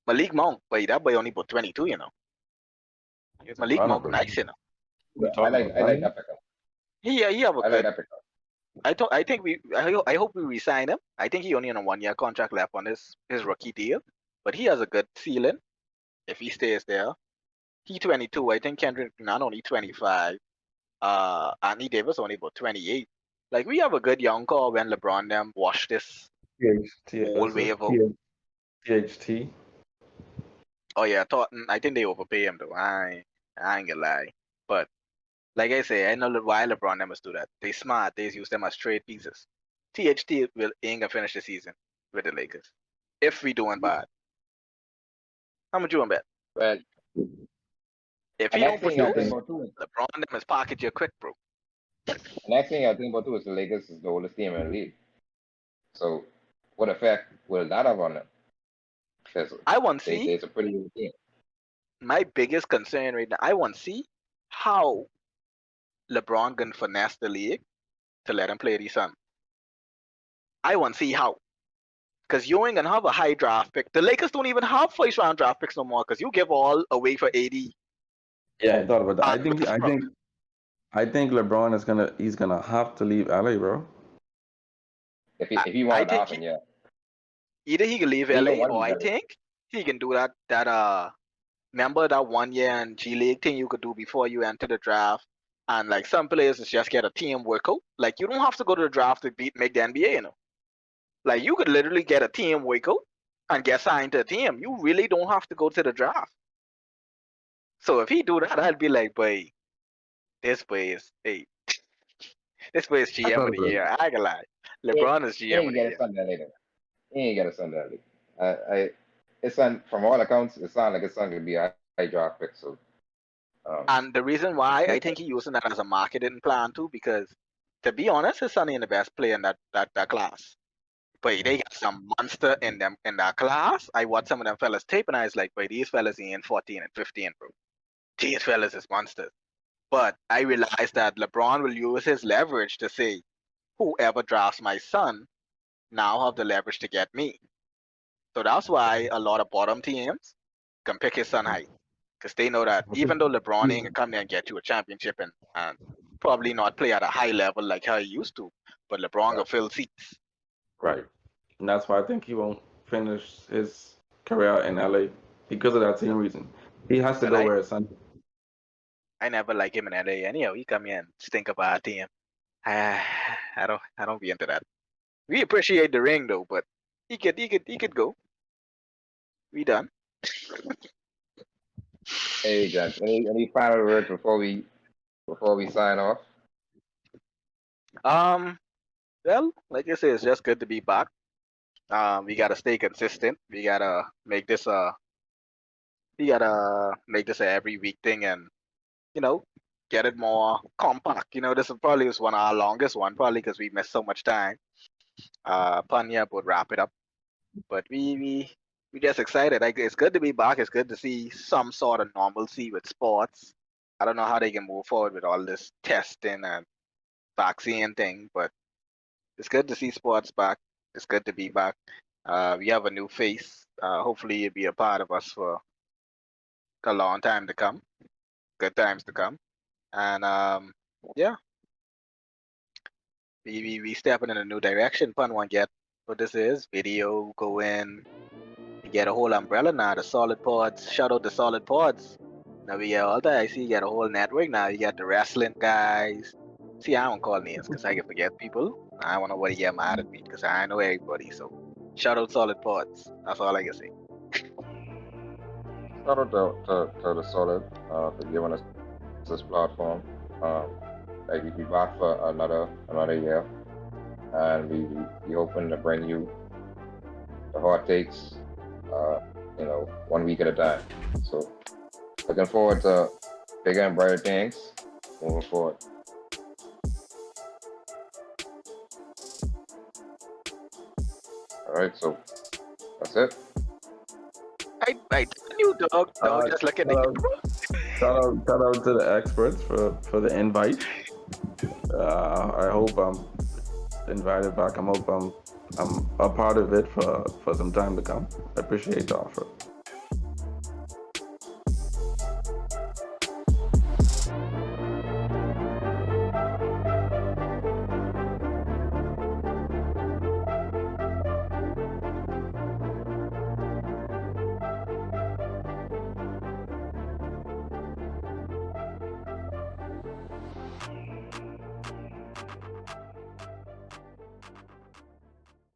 Malik Monk, but that boy only about 22, you know. He's a Malik runner, Monk, bro. nice, you know. I like that pickup. He have a I like good. that pickup. I hope we resign him. I think he only on a 1 year contract left on his rookie deal, but he has a good ceiling if he stays there. He 22. I think Kendrick Nunn only 25. Anthony Davis only about 28. Like we have a good young core when LeBron them wash this whole wave out. THT. Oh yeah, I think they overpay him though. I ain't gonna lie. But like I say, I know why LeBron them must do that. They smart. They use them as trade pieces. THT ain't gonna finish the season with the Lakers if we doing bad. How much you want bet? But If the he don't next thing I think produce, about too, LeBron them is pocket you quick, bro. the next thing I think about too is the Lakers is the oldest team in the league. So what effect will that have on them? Because I want to see it's a pretty good team. my biggest concern right now. I want to see how LeBron gonna finesse the league to let him play the Sun. I want to see how. Because you ain't gonna have a high draft pick. The Lakers don't even have first round draft picks no more. Because you give all away for AD. Yeah, I thought about that. And I think LeBron he's gonna have to leave LA, bro. If he I wanted to think happen, yeah. either he can leave He don't LA want to or leave I LA. think he can do that remember that 1 year in G League thing you could do before you enter the draft. And like some players is just get a team workout. Like you don't have to go to the draft to make the NBA, you know. Like you could literally get a team workout and get signed to a team. You really don't have to go to the draft. So if he do that, I'd be like, boy, this boy is this boy is I GM thought of the about year. I ain't gonna lie. He, LeBron is he GM of ain't the get a year. son that later. He ain't get a son that later. His son, from all accounts, it sounds like his son could be a high draft pick. So, And the reason why I yeah, think he's using that as a marketing plan too, because to be honest, his son ain't the best player in that class. But they got some monster in that class. I watched some of them fellas tape and I was like, boy, these fellas ain't 14 and 15, bro. These fellas is monsters. But I realized that LeBron will use his leverage to say, whoever drafts my son now have the leverage to get me. So that's why a lot of bottom teams can pick his son high. Because they know that even though LeBron ain't gonna come there and get you a championship and probably not play at a high level like how he used to, but LeBron will fill seats. right. And that's why I think he won't finish his career in LA because of that same reason. He has to Well, go where his son. I never like him in LA. Anyhow, he come here and stink about our team. I don't be into that. We appreciate the ring though, but he could go. We done. hey, John. Any final words before we sign off? Well, like I say, it's just good to be back. We gotta stay consistent. We gotta make this a every week thing, and you know, get it more compact. You know, this is probably was one of our longest one, probably because we missed so much time. Panya would wrap it up, but we just excited. Like it's good to be back. It's good to see some sort of normalcy with sports. I don't know how they can move forward with all this testing and vaccine thing, but it's good to see sports back. It's good to be back. We have a new face. Hopefully, you'll be a part of us for a long time to come. Good times to come. And yeah, we stepping in a new direction. Pun one get what this is. Video go in. You get a whole umbrella now. The solid pods. Shout out the solid pods. Now we get all that. I see you got a whole network now. You got the wrestling guys. See, I don't call names because I can forget people. I don't want nobody get mad at me because I know everybody. So shout out solid pods. That's all I can say. Shout out to the Solid for giving us this platform. Like we be back for another year, and we hoping to bring you the hot takes, you know, 1 week at a time. So looking forward to bigger and brighter things moving forward. All right, so that's it. I you dog just look at the Shout out to the experts for the invite. I hope I'm invited back. I hope I'm a part of it for some time to come. I appreciate the offer.